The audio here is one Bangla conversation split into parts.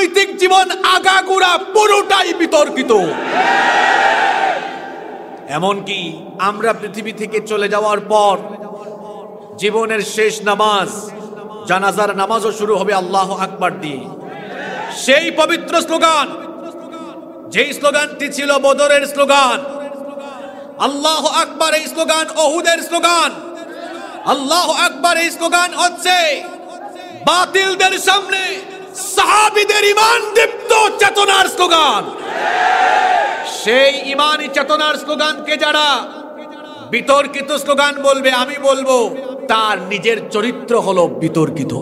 রাজনৈতিক জীবন আগাগোড়া পুরোটাই বিতর্কিত। এমনকি আমরা পৃথিবী থেকে চলে যাওয়ার পর জীবনের শেষ নামাজ, জানাজার নামাজও শুরু হবে আল্লাহু আকবার দিয়ে। সেই পবিত্র স্লোগান, যেই স্লোগানটি ছিল বদরের স্লোগান, আল্লাহু আকবার এই স্লোগান উহুদের স্লোগান। আল্লাহু আকবার এই স্লোগান হচ্ছে বাতিলদের সামনে সাহাবীদের ঈমান দীপ্ত চেতনার স্লোগান। সেই ঈমানি চেতনার স্লোগানকে যারা বিতর্কিত স্লোগান বলবে, আমি বলবো তার নিজের চরিত্র হলো বিতর্কিত।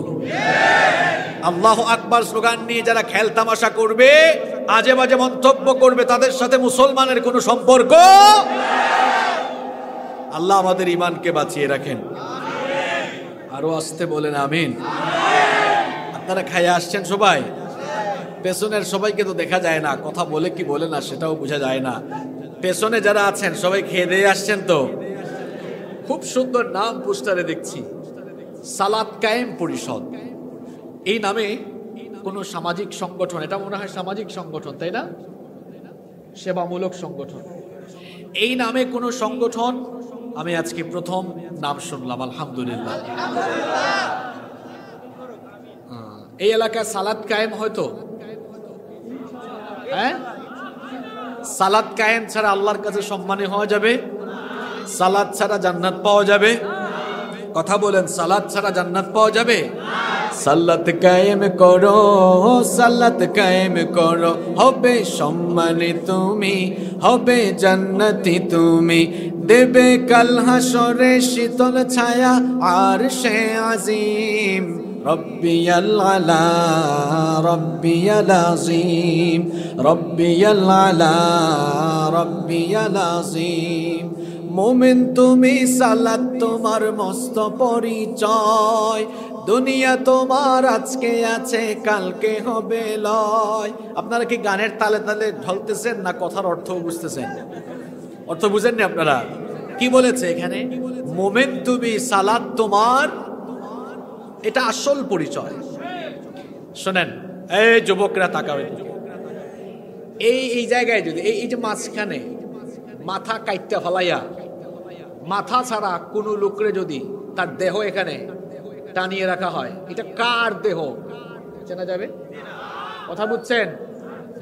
আল্লাহু আকবার স্লোগান নিয়ে যারা খেলতামাশা করবে, আজে বাজে মন্তব্য করবে, তাদের সাথে মুসলমানের কোনো সম্পর্ক। আল্লাহ আমাদের ঈমানকে বাঁচিয়ে রাখেন। আরো আসতে বলেন আমিন। আপনারা খাইয়ে আসছেন সবাই? পেছনের সবাইকে তো দেখা যায় না, কথা বলে কি বলে না সেটাও বোঝা যায় না। পেছনে যারা আছেন সবাই খেয়ে দিয়ে আসছেন তো? খুব সুন্দর নাম পোস্টারে দেখছি, সালাত কায়েম পরিষদ। এই নামে কোন সামাজিক সংগঠন, এটা মনে হয় সামাজিক সংগঠন তাই না, সেবামূলক সংগঠন। এই নামে কোন সংগঠন আমি আজকে প্রথম নাম শুনলাম, আলহামদুলিল্লাহ। এই এলাকায় সালাত কায়েম হয়তো, হ্যাঁ, সালাত কায়েম ছাড়া আল্লাহর কাছে সম্মানী হওয়া যাবে? সালাত ছাড়া জান্নাত পাওয়া যাবে? কথা বলেন, সালাত ছাড়া জান্নাত পাওয়া যাবে? সালাত কায়েম করো, সালাত কায়েম করো, হবে সম্মানী তুমি, হবে জান্নাতি তুমি, দেবে কাল হাসরে শীতল ছায়া আরশে আজিম। রব্বিয়াল আলা রব্বিয়াল আযীম, রব্বিয়াল আলা রব্বিয়াল আযীম। মোমেন তুমি, সালাত তোমার মস্ত পরিচয়, দুনিয়া তোমার আজকে আছে কালকে হবে লয়। আপনারা কি গানের তালে তালে ঢলতেছেন না কথার অর্থ বুঝতেছেন? অর্থ বুঝেননি আপনারা? কি বলেছে এখানে? মোমেন তুমি, সালাত তোমার, এটা আসল পরিচয়। শোনেন এই যুবকরা তাকাবেন, এই জায়গায় যদি এই যে মাঝখানে মাথা কাইটটা ফলাইয়া, মাথা ছাড়া কোন লোকরে যদি তার দেহ এখানে টানিয়ে রাখা হয়, এটা কার দেহ চেনা যাবে? কথা বুঝছেন?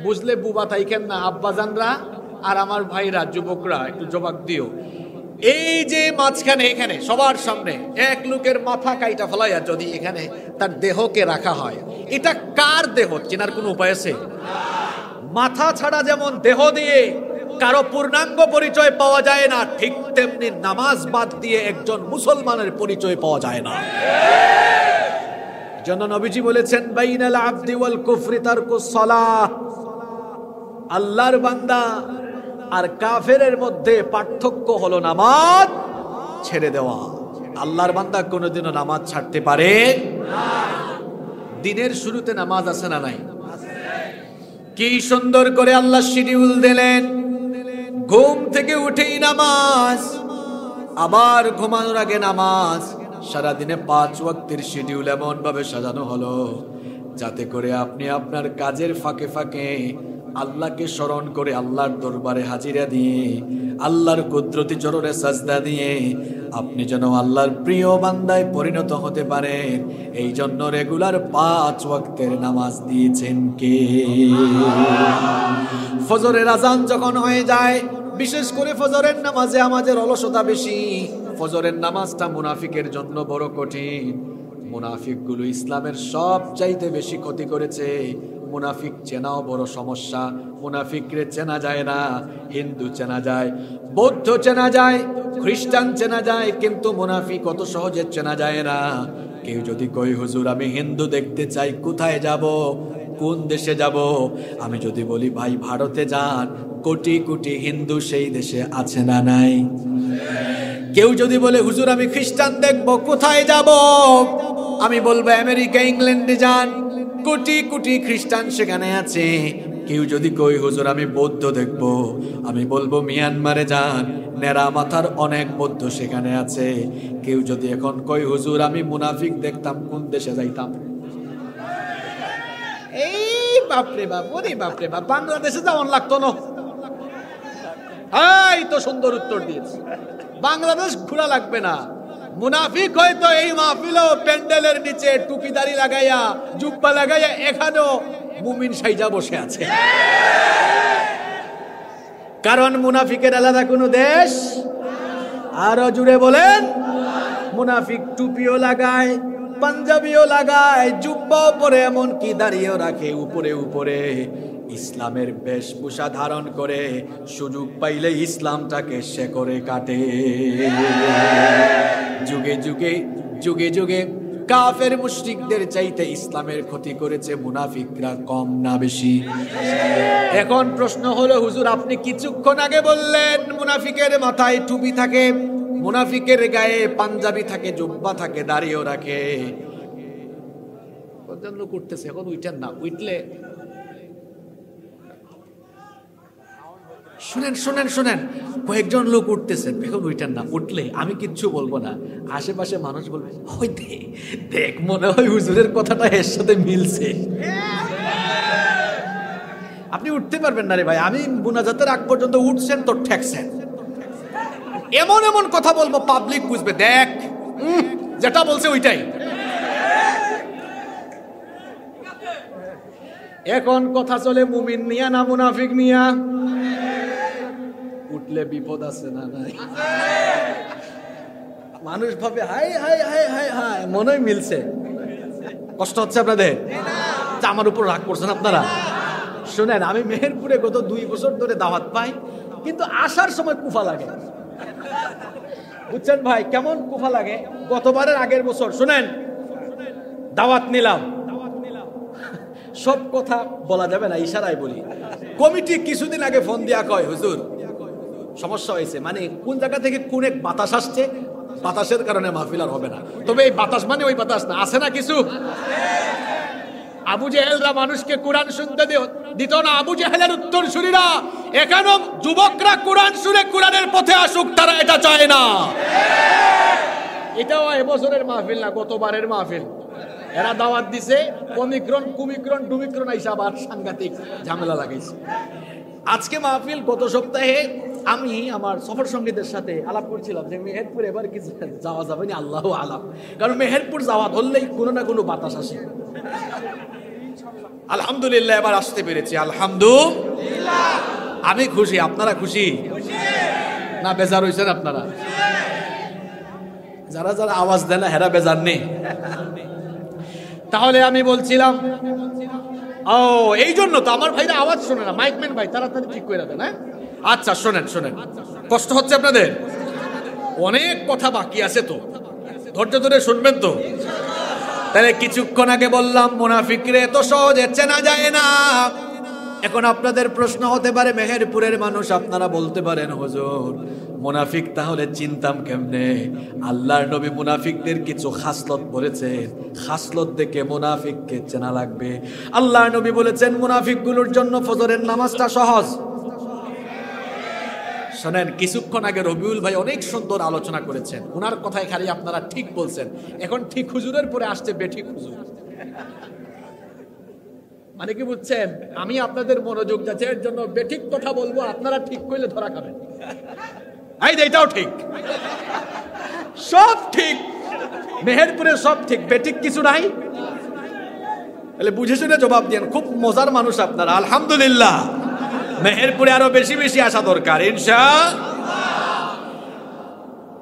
বুঝলে বুবা তাইকেন না, আব্বাজানরা আর আমার ভাইরা যুবকরা একটু জবাব দিও। এই যে মাঝখানে এখানে সবার সামনে এক লোকের মাথা কাইটা ফলাইয়া যদি এখানে তার দেহকে রাখা হয়, এটা কার দেহ চেনার কোনো উপায় আছে? মাথা ছাড়া যেমন দেহ দিয়ে কারো পূর্ণাঙ্গ পরিচয় পাওয়া যায় না, ঠিক তেমনি নামাজ বাদ দিয়ে একজন মুসলমানের পরিচয় পাওয়া যায় না। জন্য নবীজি বলেছেন, বাইনাল আবদি ওয়াল কুফরি তারকুস সালাহ। আল্লাহর বান্দা আর কাফেরের মধ্যে পার্থক্য হলো নামাজ ছেড়ে দেওয়া। আল্লাহর বান্দা কোনোদিনও নামাজ ছাড়তে পারে না। দিনের শুরুতে নামাজ আছে না নাই? কি সুন্দর করে আল্লাহ শিডিউল দিলেন, ঘুম থেকে উঠেই নামাজ, আবার ঘুমানোর আগে নামাজ। সারাদিনে 5 ওয়াক্তের শিডিউল এমন ভাবে সাজানো হলো যাতে করে আপনি আপনার কাজের ফাঁকে ফাঁকে আল্লাহকে স্মরণ করে আল্লাহর দরবারে হাজিরা দিয়ে, আল্লাহর কুদরতি চরণে সাজদা দিয়ে আপনি যেন আল্লাহর প্রিয় বান্দায় পরিণত হতে পারেন। এই জন্য রেগুলার 5 ওয়াক্তের নামাজ দিয়েছেন কে? ফজরের আজান যখন হয়ে যায়, বিশেষ করে ফজরের নামাজে আমাদের অলসতা বেশি। ফজরের নামাজটা মুনাফিকের জন্য বড় কঠিন। মুনাফিকগুলো ইসলামের সব চাইতে বেশি ক্ষতি করেছে। মুনাফিক চেনাও বড় সমস্যা। মুনাফিকরে চেনা যায় না, হিন্দু চেনা যায়, বৌদ্ধ চেনা যায়, খ্রিস্টান চেনা যায়, কিন্তু মুনাফিক অত সহজে চেনা যায় না। কেউ যদি কই হুজুর আমি হিন্দু দেখতে চাই, কোথায় যাব, কোন দেশে যাব? আমি যদি বলি ভাই ভারতে যান, কোটি কোটি হিন্দু সেই দেশে আছে না নাই? কেউ যদি বলে হুজুর আমি খ্রিস্টান দেখব, কোথায় যাব? আমি বলবো আমেরিকা ইংল্যান্ডে যান, কোটি কোটি খ্রিস্টান সেখানে আছে। কেউ যদি কই হুজুর আমি বৌদ্ধ দেখব, আমি বলবো মিয়ানমারে যান, নেড়া মাথার অনেক বৌদ্ধ সেখানে আছে। কেউ যদি এখন কই হুজুর আমি মুনাফিক দেখতাম, কোন দেশে যাইতাম? এই বাপরে বাপ, ওরে বাপরে বাপ, বাংলাদেশে যেমন লাগতো না। এই তো সুন্দর উত্তর দিয়েছে, বাংলাদেশ ঘোরা লাগবে না। মুনাফিক হয়তো এই মাহফিলেও প্যান্ডেলের নিচে টুপিদারি লাগাইয়া জুব্বা লাগাইয়া এখানেও মুমিন সাইজা বসে আছে, কারণ মুনাফিকের আলাদা কোনো দেশ। আরো জুড়ে বলেন, মুনাফিক টুপিও লাগায়, পাঞ্জাবিও লাগায়, জুব্বাও পরে, এমনকি দাড়িও রাখে উপরে উপরে, ইসলামের বেশভূষা ধারণ করে, সুযোগ পাইলে ইসলামটাকে সে করে কাটে। যুগে যুগে যুগে যুগে কাফের মুশরিকদের চাইতে ইসলামের ক্ষতি করেছে মুনাফিকরা, কম না বেশি? এখন প্রশ্ন হলো, হুজুর আপনি কিছুক্ষণ আগে বললেন মুনাফিকের মাথায় টুপি থাকে, মুনাফিকের গায়ে পাঞ্জাবি থাকে, জুব্বা থাকে, দাড়িও রাখে, লোক উঠতেছে, এখন উঠেন না, উঠলে শুনেন শুনেন শুনেন, কয়েকজন লোক উঠতেছেন, এখন উঠেন না, উঠলে আমি কিচ্ছু বলবো না, আশেপাশে মানুষ বলবে ওই দেখ মনে হয় হুজুরের কথাটা এর সাথে মিলছে। আপনি উঠতে পারবেন না রে ভাই, আমি মুনাজাতের আগ পর্যন্ত উঠছেন তো ঠেকছেন, এমন এমন কথা বলবো পাবলিক বুঝবে, দেখ যেটা বলছে ওইটাই। এখন কথা চলে মুমিন নিয়া না মুনাফিক নিয়া? উঠলে বিপদ আছে না নাই? মানুষ ভাবে high high high high high, মনে হয় মিলছে। কষ্ট হচ্ছে আপনাদের? আমার উপর রাগ করছেন আপনারা? শুনেন, আমি মেহেরপুরে গত 2 বছর ধরে দাওয়াত পাই, কিন্তু আসার সময় কুফা লাগে, বুঝছেন ভাই? কেমন কুফা লাগে? গতবারের আগের বছর শুনেন, দাওয়াত নিলাম, সব কথা বলা যাবে না, ইশারায় বলি। কমিটি কিছুদিন আগে ফোন দিয়া কয়, হুজুর সমস্যা হয়েছে, মানে কোন জায়গা থেকে কোন এক বাতাস আসছে, বাতাসের কারণে মাহফিল আর হবে না। তবে এই বাতাস মানে ওই বাতাস না, আছে না কিছু? আবু জেহেলরা মানুষকে কোরআন শুনতে দিত না, আবু জেহেলের উত্তরসূরিরা, এখানেও যুবকরা কোরআন শুনে কোরআনের পথে আসুক, তারা এটা চায় না। এটাও এবছরের মাহফিল না, গতবারের মাহফিল। এরা দাওয়াত দিছে, অমিক্রন কুমিক্রন ডুমিক্রন আইসা আবার সাংঘাতিক ঝামেলা লাগাইছে। আজকে মাহফিল, গত সপ্তাহে আমি আমার সফর সঙ্গীদের সাথে আলাপ করছিলাম যে মেহেরপুর এবার কি যাওয়া যাবে না, আল্লাহ আলাম, কারণ মেহেরপুর যাওয়া ধরলেই কোনো না কোনো বাতাস আসে। আলহামদুলিল্লাহ এবার আসতে পেরেছি, আলহামদুলিল্লাহ। আমি খুশি, আপনারা খুশি না বেজার হইছেন আপনারা? যারা যারা আওয়াজ দেয় না হেরা বেজার নেই। তাহলে আমি বলছিলাম, ও এই জন্য তো আমার ভাইরা আওয়াজ শোনে না, মাইকম্যান ভাই তাড়াতাড়ি ঠিক করে দেন। হ্যাঁ আচ্ছা, শোনেন শোনেন, কষ্ট হচ্ছে আপনাদের? অনেক কথা বাকি আছে, তো ধৈর্য ধরে শুনবেন তো। তাহলে কিছুক্ষণ আগে বললাম মুনাফিকরে এত সহজে চেনা যায় না। এখন আপনাদের প্রশ্ন হতে পারে, মেহেরপুরের মানুষ আপনারা বলতে পারেন, হুজুর মুনাফিক তাহলে চিনতাম কেমনে? আল্লাহর নবী মুনাফিকদের কিছু খাসলত বলেছেন, খাসলত দেখে মুনাফিককে চেনা লাগবে। আল্লাহর নবী বলেছেন মুনাফিকগুলোর জন্য ফজরের নামাজটা সহজ। শোনেন, কিছুক্ষণ আগে রবিউল ভাই অনেক সুন্দর আলোচনা করেছেন, ওনার কথায় খালি আপনারা ঠিক বলছেন। এখন ঠিক হুজুরের পরে আসছে বেঠিক হুজুর, মানে কি বুঝছেন? আমি আপনাদের মনোযোগ যাচ্ছে এর জন্য বেঠিক কথা বলবো, আপনারা ঠিক করলে ধরা খাবেন। এইটাও ঠিক, সব ঠিক, মেহেরপুরে সব ঠিক, বেঠিক কিছু নাই। তাহলে বুঝে শুনে জবাব দেন। খুব মজার মানুষ আপনারা, আলহামদুলিল্লাহ। মেহেরপুরে আরো বেশি বেশি আসা দরকার ইনশাআল্লাহ।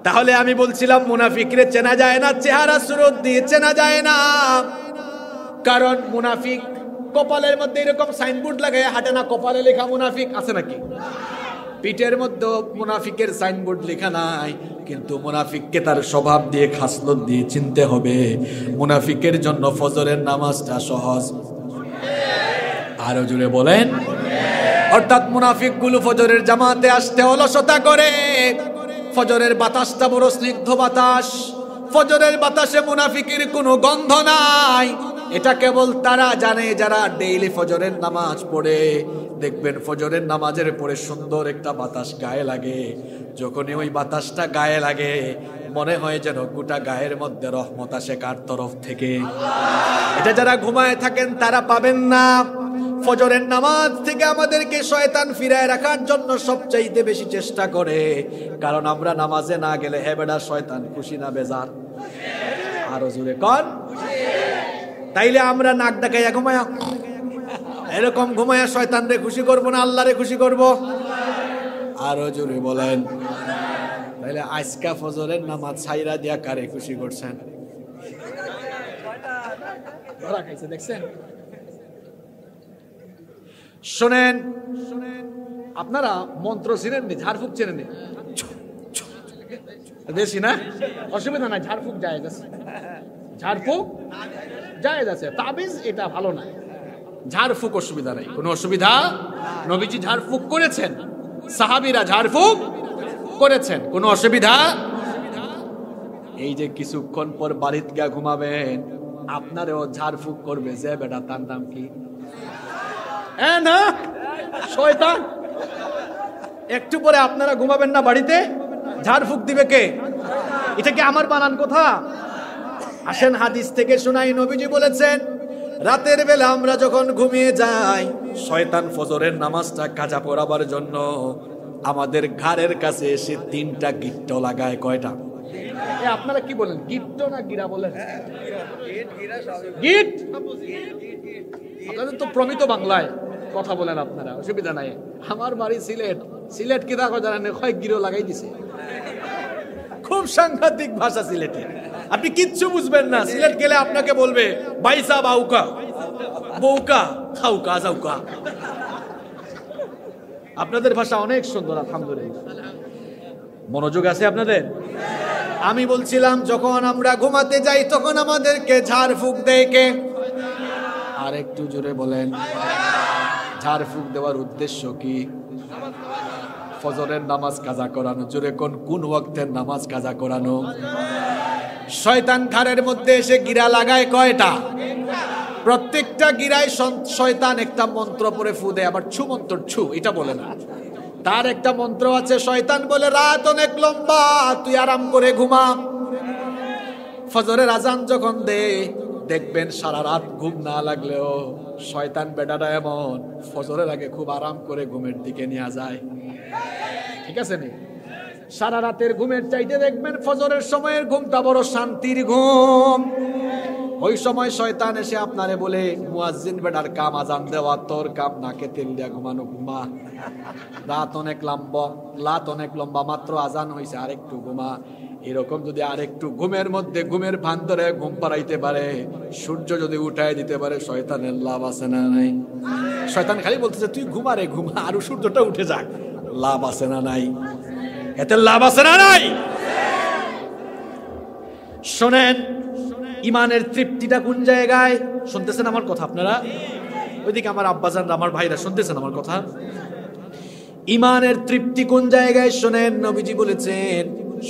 তাহলে আমি বলছিলাম মুনাফিকরে চেনা যায় না, চেহারা সুরত দিয়ে চেনা যায় না, কারণ মুনাফিক কপালের মধ্যে এরকম সাইনবোর্ড লাগায় হাঁটে না, কপালে লেখা মুনাফিক আছে নাকি? পিঠের মধ্যে মুনাফিকের সাইনবোর্ড লেখা নাই, কিন্তু মুনাফিককে তার স্বভাব দিয়ে খাসলত দিয়ে চিনতে হবে। মুনাফিকের জন্য ফজরের নামাজটা সহজ। আরো জুড়ে বলেন। অর্থাৎ মুনাফিকগুলো ফজরের জামাতে আসতে অলসতা করে। ফজরের বাতাসটা বড় স্নিগ্ধ বাতাস, ফজরের বাতাসে মুনাফিকের কোনো গন্ধ নাই। এটা কেবল তারা জানে যারা ডেইলি ফজরের নামাজ পড়ে। দেখবেন ফজরের নামাজের পরে সুন্দর একটা বাতাস গায়ে লাগে, যখনই ওই বাতাসটা গায়ে লাগে মনে হয় যেন গোটা গায়ের মধ্যে রহমত আসে কার তরফ থেকে। এটা যারা ঘুমায় থাকেন তারা পাবেন না। ফজরের নামাজ থেকে আমাদেরকে শয়তান ফিরায় রাখার জন্য সবচাইতে বেশি চেষ্টা করে, কারণ আমরা নামাজে না গেলে হে বেটা শয়তান খুশি না বেজার? আরো জোরে কর। তাইলে আমরা নাক ডাকাইয়া ঘুমায়া এরকম ঘুমায়া শয়তান রে খুশি করবো না আল্লাহ রে খুশি করব? আরো জোরে বলেন। তাইলে আজকা ফজরের নামাজ ছাইরা দিয়া কারে খুশি করছেন? ধরা খাইছে, দেখছেন? শোনেন, আপনারা মন্ত্র চিনেননি, ঝাড়ফুঁক চেনেননি? বেশি না, অসুবিধা নাই, ঝাড়ফুঁক জায়েজ আছে, ঝাড়ফুঁক জায়েজ আছে। তাবিজ এটা ভালো না, ঝাড়ফুঁক অসুবিধা নাই, কোনো অসুবিধা। নবীজি ঝাড়ফুঁক করেছেন, সাহাবীরা ঝাড়ফুঁক করেছেন, কোনো অসুবিধা। এই যে কিছুক্ষণ পর বাড়িতে গিয়ে ঘুমাবেন, আপনারও ঝাড়ফুঁক করবে যে বেটা তার নাম কি? না শয়তান। একটু পরে আপনারা ঘুমাবেন না, বাড়িতে ঝাড়ফুঁক দিবে কে? এটা কি আমার বানান কথা? আসেন হাদিস থেকে শোনাই। নবীজি বলেছেন, রাতের বেলা আমরা যখন ঘুমিয়ে যাই, শয়তান ফজরের নামাজটা কাজা পড়াবার জন্য আমাদের ঘাড়ের কাছে এসে 3টা গিট্ট লাগায়। কয়টা? আপনারা কি বলেন, গিট্ট না গিরা বলেন? গিট। আপনাদের তো প্রমিত বাংলায় কথা বলেন আপনারা, অসুবিধা নাই। আমার বাড়ি সিলেট, সিলেট কি দেখো জানেন, কয় গিরো লাগাই দিছে। খুব সাংঘাতিক ভাষা সিলেটে, আপনি কিচ্ছু বুঝবেন না। সিলেট গেলে আপনাকে বলবে বাইসা বাউকা, বউকা, খাউকা, যাউকা। আপনাদের ভাষা অনেক সুন্দর, আলহামদুলিল্লাহ। মনোযোগ আছে আপনাদের? আমি বলছিলাম, যখন আমরা ঘুমাতে যাই তখন আমাদেরকে ঝাড়ফুঁক দেয় কে? আর একটু জোরে বলেন। ঝাড়ফুঁক দেওয়ার উদ্দেশ্য কি? ফজরের নামাজ কাজা করানো। জোরে কোন ওয়াক্তের নামাজ কাজা করানো? শয়তান ঘাড়ের মধ্যে এসে গিরা লাগায় কয়টা? প্রত্যেকটা গিরায় শয়তান একটা মন্ত্র পড়ে ফু দেয়। আবার ছু মন্ত্র, ছু এটা বলে না, তার একটা মন্ত্র আছে। শয়তান বলে, রাত অনেক লম্বা, তুই আরাম করে ঘুমা। ফজরের আজান যখন দে, দেখবেন সারা রাত ঘুম না লাগলেও শয়তান বেটাটা এমন ফজরের আগে খুব আরাম করে ঘুমের দিকে নিয়ে যায়। ঠিক আছে নি? সারা রাতের ঘুমের চাইতে দেখবেন ফজরের সময়ের ঘুমটা বড় শান্তির ঘুম। ওই সময় শয়তান এসে আপনারে বলে, মুয়াজ্জিন বেটার কাম আজান দেওয়া, তোর কাম নাকে তেল দিয়া ঘুমানো, ঘুমা। রাত অনেক লম্বা, মাত্র আজান হয়েছে, আরেকটু ঘুমা। এরকম যদি আরেকটু ঘুমের মধ্যে ঘুমের ভান ধরে ঘুম পাড়াইতে পারে, সূর্য যদি উঠাই দিতে পারে, শয়তানের লাভ আছে না নাই? শয়তান খালি বলতেছে, তুই ঘুমা রে ঘুমা, আরো সূর্যটা উঠে যাক। লাভ আছে না নাই? এতে লাভ আছে না নাই? শোনেন, ইমানের তৃপ্তিটা কোন জায়গায়? শুনতেছেন আমার কথা আপনারা? ওইদিকে আমার আব্বাজান, আমার ভাইরা শুনতেছেন আমার কথা? ইমানের তৃপ্তি কোন জায়গায়? শোনেন, নবীজি বলেছেন,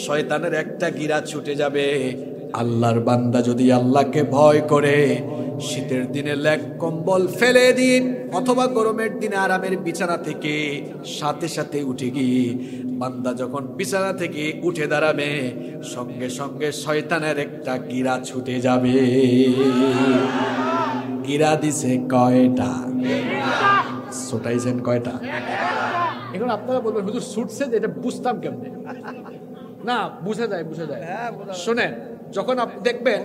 শয়তানের একটা গিরা ছুটে যাবে। আল্লাহর বান্দা যদি আল্লাহকে ভয় করে, শীতের দিনে লেক কম্বল ফেলে দিন, অথবা গরমের দিনে আরামের বিছানা থেকে সাথে সাথে উঠে গিয়ে বান্দা যখন বিছানা থেকে উঠে দাঁড়াবে, সঙ্গে সঙ্গে শয়তানের একটা গিরা ছুটে যাবে। গিরা দিছে কয়টা? ছোটাইছেন কয়টা? এখন আপনারা বলবেন, হুজুর ছুটছে, এটা বুঝতাম কেমনে? না, বুঝা যায়। শোনেন, যখন আপনি দেখবেন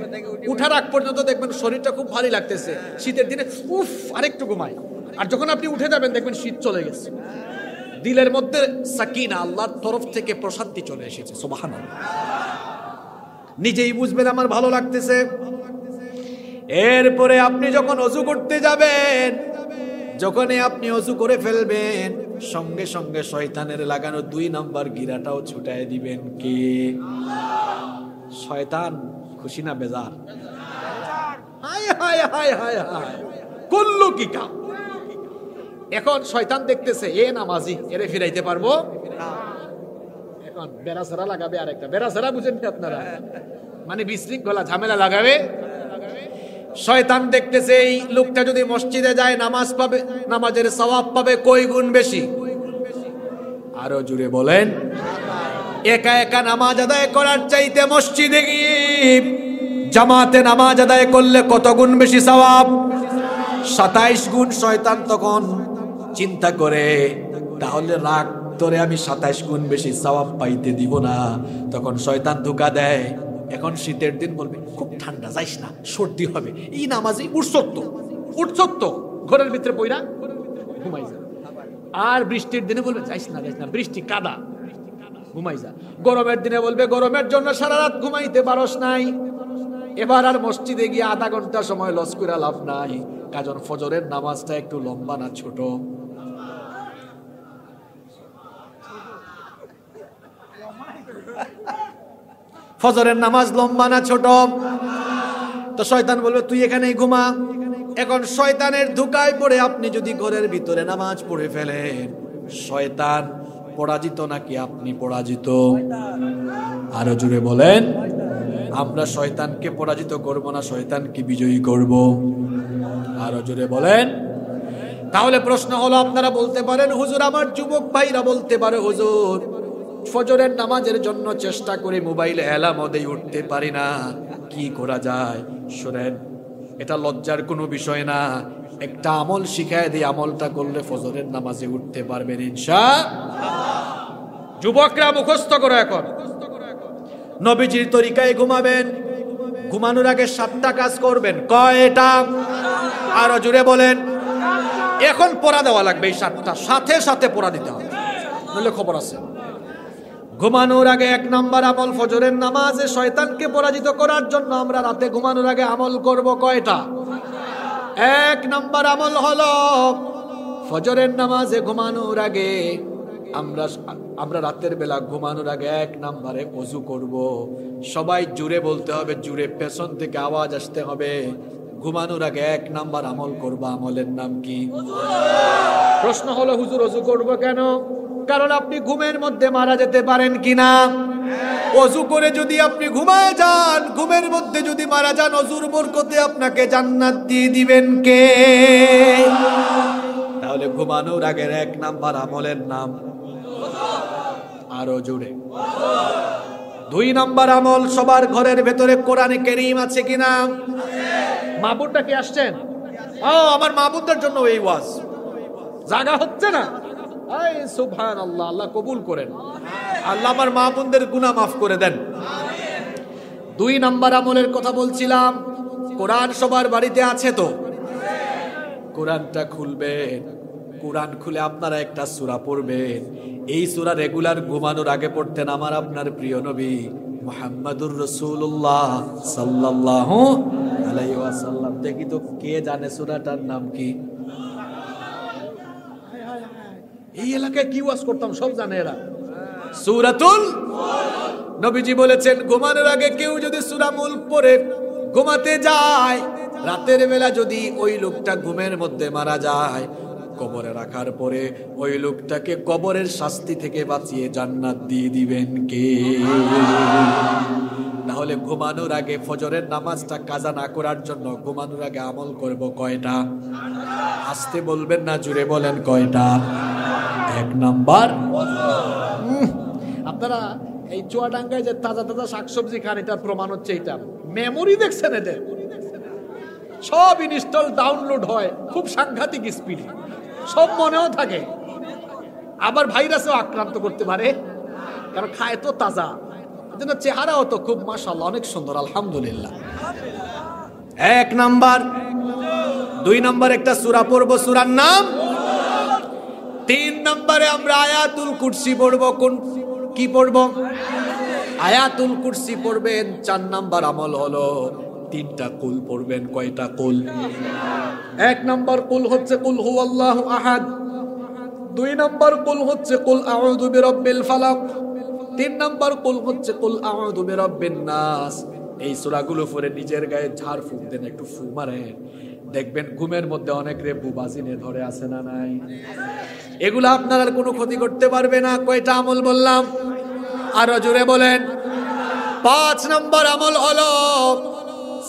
উঠার আগ পর্যন্ত দেখবেন শরীরটা খুব ভারী লাগতেছে, শীতের দিনে উফ আরেকটু ঘুমাই। আর যখন আপনি উঠে যাবেন দেখবেন শীত চলে গেছে, দিলের মধ্যে সাকিনা, আল্লাহর তরফ থেকে প্রশান্তি চলে এসেছে। সুবহানাল্লাহ। নিজেই বুঝবেন আমার ভালো লাগতেছে। এরপরে আপনি যখন ওযু করতে যাবেন, যখনই আপনি ওযু করে ফেলবেন, সঙ্গে সঙ্গে শয়তানের লাগানো 2 নাম্বার গিরাটাও ছুটায় দিবেন। কি? শয়তান খুশি না বেজার? হায় হায় হায় হায় হায়, করলো কি কাম? এখন শয়তান দেখতেছে, এ নামাজি, এরে ফিরাইতে পারবো না। এখন বেড়াছাড়া লাগাবে, আরেকটা বেড়াছাড়া বুঝেন কি আপনারা? মানে বিশৃঙ্খলা ঝামেলা লাগাবে। শয়তান দেখতেছে, এই লোকটা যদি মসজিদে যায় নামাজ পাবে, নামাজের সওয়াব পাবে কয় গুণ বেশি? আরো জুড়ে বলেন। একা একা নামাজ আদায় করার চাইতে মসজিদে গিয়ে জামাতে নামাজ আদায় করলে কত গুণ বেশি সওয়াব? 27 গুণ শয়তান তখন চিন্তা করে, তাহলে রাগ তোরে আমি 27 গুণ বেশি সওয়াব পাইতে দিব না। তখন শয়তান ধোঁকা দেয়, এখন শীতের দিন বলবে খুব ঠান্ডা, যাইস না, সর্দি হবে, এই নামাজে উঠছত্ত ঘরের ভিতরে পইরা ঘুমাই যা। আর বৃষ্টির দিনে বলবে যাইস না, বৃষ্টি কাদা, ঘুমাই যা। গরমের দিনে বলবে গরমের জন্য সারা রাত ঘুমাইতে পারস নাই, এবার আর মসজিদে গিয়ে আধা ঘন্টা সময় লস করে লাভ নাই, কারণ ফজরের নামাজটা একটু লম্বা না ছোট? ফজরের নামাজ লম্বা না ছোট? তো শয়তান বলবে তুই এখানেই ঘুমা। এখন শয়তানের ধোঁকায় পড়ে আপনি যদি ঘরের ভিতরে নামাজ পড়ে ফেলেন, শয়তান পরাজিত নাকি আপনি পরাজিত? আরো জোরে বলেন। আমরা শয়তানকে পরাজিত করব না, শয়তানকে বিজয়ী করব। আরো জোরে বলেন। তাহলে প্রশ্ন হলো, আপনারা বলতে পারেন হুজুর, আমার যুবক ভাইরা বলতে পারে হুজুর ফজরের নামাজের জন্য চেষ্টা করে মোবাইলে অ্যালার্ম দেই, উঠতে পারি না, কি করা যায়? শুনেন, এটা লজ্জার কোনো বিষয় না, একটা আমল শিখায় দিই, আমলটা করলে ফজরের নামাজে উঠতে পারবেন ইনশাআল্লাহ। যুবকরা মুখস্থ করো এখন, নবীজির তরিকায় ঘুমাবেন, ঘুমানোর আগে 7টা কাজ করবেন। কয়টা? আরো জোরে বলেন। এখন পড়া দেওয়া লাগবে, এই 7টা সাথে সাথে পড়া দিতে হবে, নইলে খবর আছে। ঘুমানোর আগে 1 নম্বর আমল, ফজরের নামাজে শয়তানকে পরাজিত করার জন্য আমরা রাতে ঘুমানোর আগে আমল করব। কয়টা? 1 নম্বর আমল হলো ফজরের নামাজে ঘুমানোর আগে আমরা রাতের বেলা ঘুমানোর আগে 1 নম্বরে ওযু করব। সবাই জুড়ে বলতে হবে, জুড়ে পেছন থেকে আওয়াজ আসতে হবে। ঘুমানোর আগে 1 নম্বর আমল করব, আমলের নাম কি? প্রশ্ন হলো হুজুর ওযু করব কেন? কারণ আপনি ঘুমের মধ্যে মারা যেতে পারেন কিনা? ওযু করে যদি আপনি ঘুমায় যান, ঘুমের মধ্যে যদি মারা যান, ওযুর বরকতে আপনাকে জান্নাত দিয়ে দিবেন কে? তাহলে ঘুমানোর আগের 1 নাম্বার আমলের নাম আরো জোরে। 2 নাম্বার আমল, সবার ঘরের ভেতরে কোরআনে কারীম আছে কিনা? মাহবুবটা কি আসছেন? আমার মাহবুবদের জন্য এই ওয়াজ জায়গা হচ্ছে না। সুবহানাল্লাহ, আল্লাহ কবুল করেন, আল্লাহ আমার মা বোনদের গুনাহ মাফ করে দেন। 2 নাম্বার আমলের কথা বলছিলাম, কোরআন সবার বাড়িতে আছে তো? কোরআনটা খুলবেন, কোরআন খুলে আপনারা একটা সূরা পড়বেন। এই সূরা রেগুলার ঘুমানোর আগে পড়তেন আমার আপনার প্রিয় নবী মুহাম্মাদুর রাসূলুল্লাহ সাল্লাল্লাহু আলাইহি ওয়াসাল্লাম। দেখি তো কে জানে সূরাটার নাম কি? এই এলাকায় কি ওয়াজ করতাম সব জানে এরা। সূরাতুল মুলক। নবীজি বলেছেন ঘুমানোর আগে কেউ যদি সূরা মুলক পড়ে ঘুমাতে যায়, রাতের বেলা যদি ওই লোকটা ঘুমের মধ্যে মারা যায়, কবরে রাখার পরে ওই লোকটাকে কবরের শাস্তি থেকে বাঁচিয়ে জান্নাত দিয়ে দিবেন কে? তাহলে ঘুমানোর আগে ফজরের নামাজটা কাজা না করার জন্য ঘুমানোর আগে আমল করব কয়টা? আস্তে বলবেন না, জুড়ে বলেন কয়টা? 1 নাম্বার। আপনারা এই চুয়াডাঙ্গায় যে তাজা তাজা শাকসবজি খান, এটার প্রমাণ হচ্ছে এটা। মেমোরি দেখছেন এদের? সব ইনস্টল ডাউনলোড হয় খুব সাংঘাতিক স্পিডে, সব মনেও থাকে। আবার ভাইরাসও আক্রান্ত করতে পারে, কারণ খায় তো তাজা, এজন্য চেহারাও তো খুব মাশাআল্লাহ অনেক সুন্দর, আলহামদুলিল্লাহ। 1 নাম্বার। 2 নাম্বার একটা সূরা পড়ব, সূরার নাম। 3 নম্বরে আমরা আয়াতুল কুরসি পড়ব। কি পড়ব? আয়াতুল কুরসি পড়বেন। 4 নাম্বার আমল হলো 3টা কুল পড়বেন। কয়টা কুল? 1 নাম্বার কুল হচ্ছে কুল হুয়াল্লাহু আহাদ। 2 নাম্বার কুল হচ্ছে কুল আউযু বিরাব্বিল ফালাক। 3 নাম্বার কুল হচ্ছে কুল আউযু বিরাব্বিন নাস। এই সূরাগুলো পড়ে নিজের গায়ে ঝাড় ফুঁক দেন, একটু ফু মারেন, দেখবেন ঘুমের মধ্যে অনেক রে বুবাজিনে ধরে আছে না নাই? এগুলো আপনার আর কোনো ক্ষতি করতে পারবে না। কয়টা আমল বললাম? আরো জোরে বলেন। 5 নম্বর আমল হলো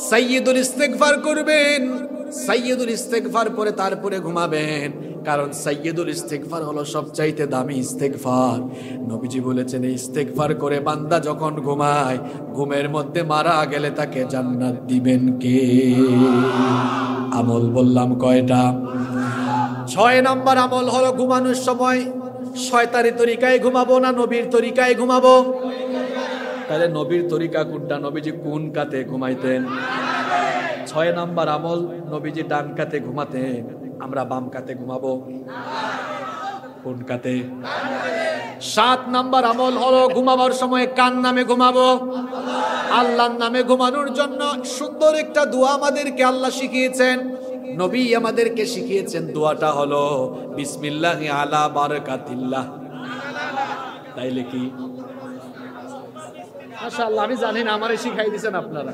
সাইয়্যিদুল ইস্তিগফার করবেন। সাইয়্যিদুল ইস্তিগফার পরে তারপরে ঘুমাবেন, কারণ সাইয়্যিদুল ইস্তিগফার হলো সবচাইতে দামি ইস্তিগফার। নবীজি বলেছেন এই ইস্তিগফার করে বান্দা যখন ঘুমায়, ঘুমের মধ্যে মারা গেলে তাকে জান্নাত দিবেন কে? আমল বললাম কয়টা? 6 নাম্বার আমল হলো ঘুমানোর সময় শয়তানি তরিকায় ঘুমাবো না নবীর তরিকায় ঘুমাবো? তাহলে নবীর তরিকা কোনটা? নবীজি কোন কাতে ঘুমাইতেন? 6 নাম্বার আমল, নবীজি ডান কাতে ঘুমাতেন, আমরা বাম কাতে ঘুমাবো। কোন কাতে? 7 নাম্বার আমল হলো ঘুমাবার সময় কার নামে ঘুমাবো? আল্লাহর নামে ঘুমানোর জন্য সুন্দর একটা দোয়া আমাদেরকে আল্লাহ শিখিয়েছেন, নবী আমাদেরকে শিখিয়েছেন। দোয়াটা হলো বিসমিল্লাহি আলা বারাকাতিল্লাহ। তাইলে কি? মাশাআল্লাহ, আমি জানি না, আমারে শিখাই দিয়েছেন আপনারা।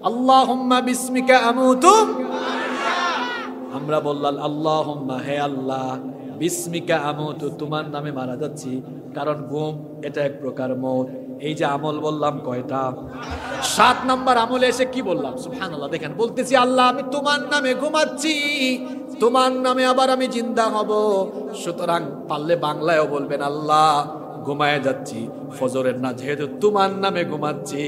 আল্লাহুম্মা বিসমিকা আমুতু, আমরা বললাম আল্লাহুম্মা, হে আল্লাহ, বিসমিকা আমুতু, তোমার নামে মারা যাচ্ছি, কারণ ঘুম এটা এক প্রকার মওত। এই যে আমল বললাম কয়টা? 7 নাম্বার আমলে এসে কি বললাম? সুবহানাল্লাহ, দেখেন বলতেছি আল্লাহ আমি তোমার নামে ঘুমাচ্ছি, তোমার নামে আবার আমি জিন্দা হব। সুতরাং পারলে বাংলায়ও বলবেন আল্লাহ ঘুমায় যাচ্ছি ফজরের না, যেহেতু তোমার নামে ঘুমাচ্ছি,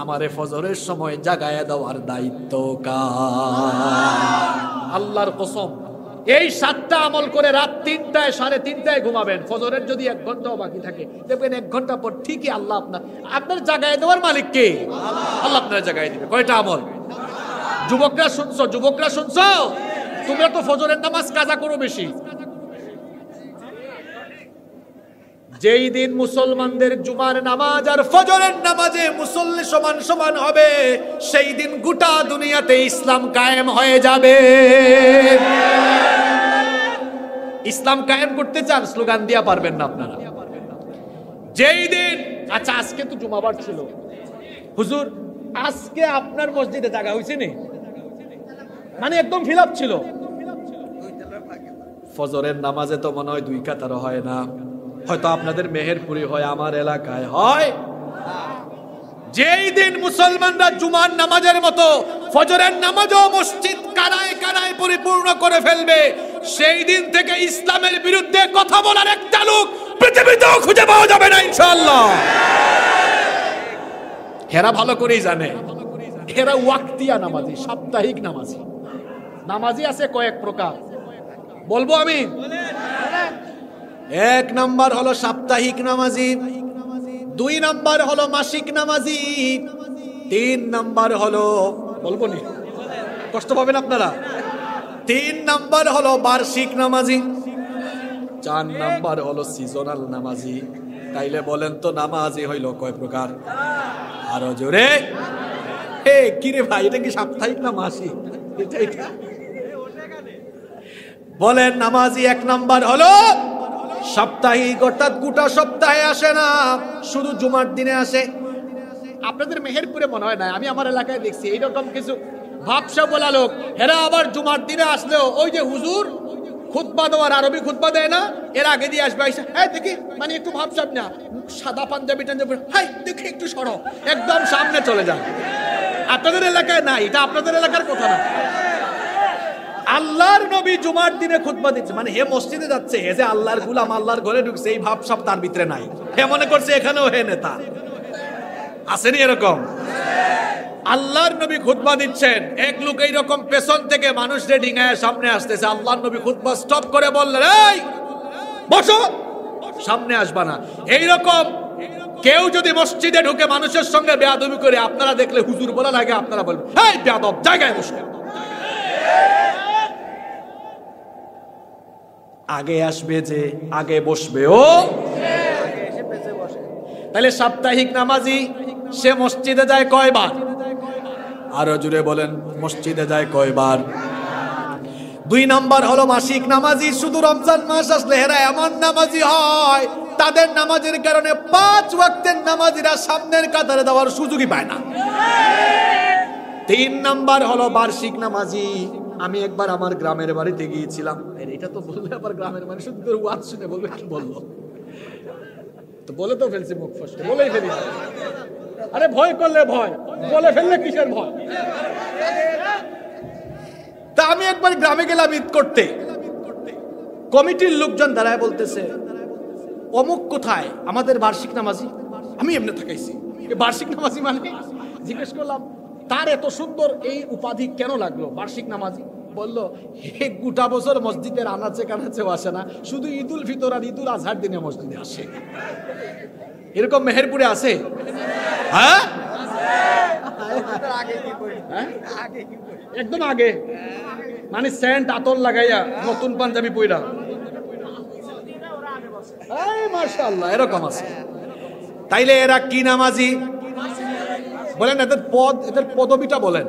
আমারে ফজরের সময় জাগায় দেওয়ার দায়িত্ব কার? আল্লাহর কসম, এই 7টা আমল করে রাত 3টায় 3:30টায় ঘুমাবেন, ফজরের যদি 1 ঘন্টাও বাকি থাকে দেখবেন 1 ঘন্টা পর ঠিকই আল্লাহ আপনার জাগায় দেওয়ার মালিক কে? আল্লাহ আপনার জাগায় দিবে। কয়টা আমল? যুবকরা শুনছো? যুবকরা শুনছো? তোমরা তো ফজরের নামাজ কাজা করো বেশি। যেই দিন মুসলমানদের জুমার নামাজ আর ফজরের নামাজে মুসল্লি সমান সমান হবে, সেই দিন গোটা দুনিয়াতে ইসলাম কায়েম হয়ে যাবে। ইসলাম কায়েম করতে চান, স্লোগান দিয়া পারবেন না আপনারা। যেই দিন, আচ্ছা আজকে তো জুমাবার ছিল, হুজুর আজকে আপনার মসজিদে জায়গা হয়েছে নি? মানে একদম ফিল আপ ছিল। ফজরের নামাজে তো মনে হয় 2 কাতারও হয় না, হয়তো আপনাদের মেহেরপুরে হয়, আমার এলাকায় হয়। যেই দিন মুসলমানরা জুমার নামাজের মতো ফজরের নামাজও মসজিদ কানায় কানায় পরিপূর্ণ করে ফেলবে, সেই দিন থেকে ইসলামের বিরুদ্ধে কথা বলার একটা লোক পৃথিবীতেও খুঁজে পাওয়া যাবে না ইনশাআল্লাহ। হেরা ভালো করেই জানে, হেরা ওয়াক্তিয়া নামাজি, সাপ্তাহিক নামাজি। নামাজি আছে কয়েক প্রকার, বলবো আমি। 1 নাম্বার হলো সাপ্তাহিক নামাজি, 2 নাম্বার হলো মাসিক নামাজি, 3 নাম্বার হলো, বলবো নি, কষ্ট পাবেন আপনারা, 3 নাম্বার হলো বার্ষিক নামাজি, 4 নাম্বার হলো সিজনাল নামাজি। তাইলে বলেন তো নামাজি হইল কয় প্রকার? আরো জোরে, হে কিরে ভাই, এটা কি সাপ্তাহিক না মাসিক? এটা বলেন। নামাজি 1 নাম্বার হলো সাপ্তাহিক, অর্থাৎ গোটা সপ্তাহে আসে না, শুধু জুমার দিনে আসে। আপনাদের মেহেরপুরে মনে হয় না, আমি আমার এলাকায় দেখছি এইরকম কিছু ভাবসা বলা লোক, এরা আবার জুমার দিনে আসলেও ওই যে হুজুর খুতবা দেওয়ার আরবি খুতবা দেয় না, এর আগে দিয়ে আসবে, হ্যাঁ দেখি, মানে একটু ভাবসাব না, সাদা পাঞ্জাবি টাঞ্জাবি, হাই দেখি একটু সরো, একদম সামনে চলে যান। আপনাদের এলাকায় নাই, এটা আপনাদের এলাকার কথা না। আল্লাহর নবী জুমার দিনে খুতবা দিচ্ছে, মানে হে মসজিদে যাচ্ছে, হে যে আল্লাহর গোলাম, আল্লাহর ঘরে ঢুকছে, এই ভাব সব তার ভিতরে নাই। হে মনে করছে এখানেও হে নেতা। আসেনি এরকম? আল্লাহর নবী খুতবা দিচ্ছেন, এক লোক এইরকম পেছন থেকে মানুষদের ডিঙায় সামনে আসতেছে, আল্লাহর নবী খুতবা স্টপ করে বললেন, এই বসো, সামনে আসবা না। এইরকম কেউ যদি মসজিদে ঢুকে মানুষের সঙ্গে বেয়াদবি করে, আপনারা দেখলে হুজুর বলা লাগে, আপনারা বলবেন এই বেয়াদব, জায়গায় বসো। আগে আসবে যে আগে বসবে ও, তাহলে সাপ্তাহিক নামাজি সে মসজিদে যায় কয়বার? আরো জুড়ে বলেন, মসজিদে যায় কয়বার? 2 নাম্বার হলো মাসিক নামাজি, শুধু রমজান মাস আসলে হেরা এমন নামাজি হয়, তাদের নামাজের কারণে 5 ওয়াক্তের নামাজিরা সামনের কাতারে দেওয়ার সুযোগই পায় না। 3 নাম্বার হলো বার্ষিক নামাজি। আমি একবার আমার গ্রামের বাড়িতে গিয়েছিলাম, এটা তো বললে আবার গ্রামের মানুষ ওয়াজ শুনে বলবে কি বললো, তো বলে তো ফেলছি, মুখ ফসকে বলেই ফেলি। আরে ভয় করলে ভয়, বলে ফেললে কিসের ভয়? তা আমি একবার গ্রামে গেলাম ঈদ করতে, কমিটির লোকজন দাঁড়ায় বলতেছে অমুক কোথায় আমাদের বার্ষিক নামাজি। আমি এমনি থাকাইছি, বার্ষিক নামাজি মানে? জিজ্ঞেস করলাম তার এত সুন্দর এই উপাধি কেন লাগলো বার্ষিক নামাজি? বললো হে গোটা বছর মসজিদের আনাচে কানাচেও আসে না, শুধু ঈদুল ফিতর আর ঈদুল আজহার দিনে মসজিদে আসে। এরকম মেহেরপুরে আছে? হ্যাঁ, একদম আগে, মানে সেন্ট আতর লাগাইয়া নতুন পাঞ্জাবি পইরা, মাশাআল্লাহ, এরকম আছে। তাইলে এরা কি নামাজি বলেন? এদের পদবিটা বলেন।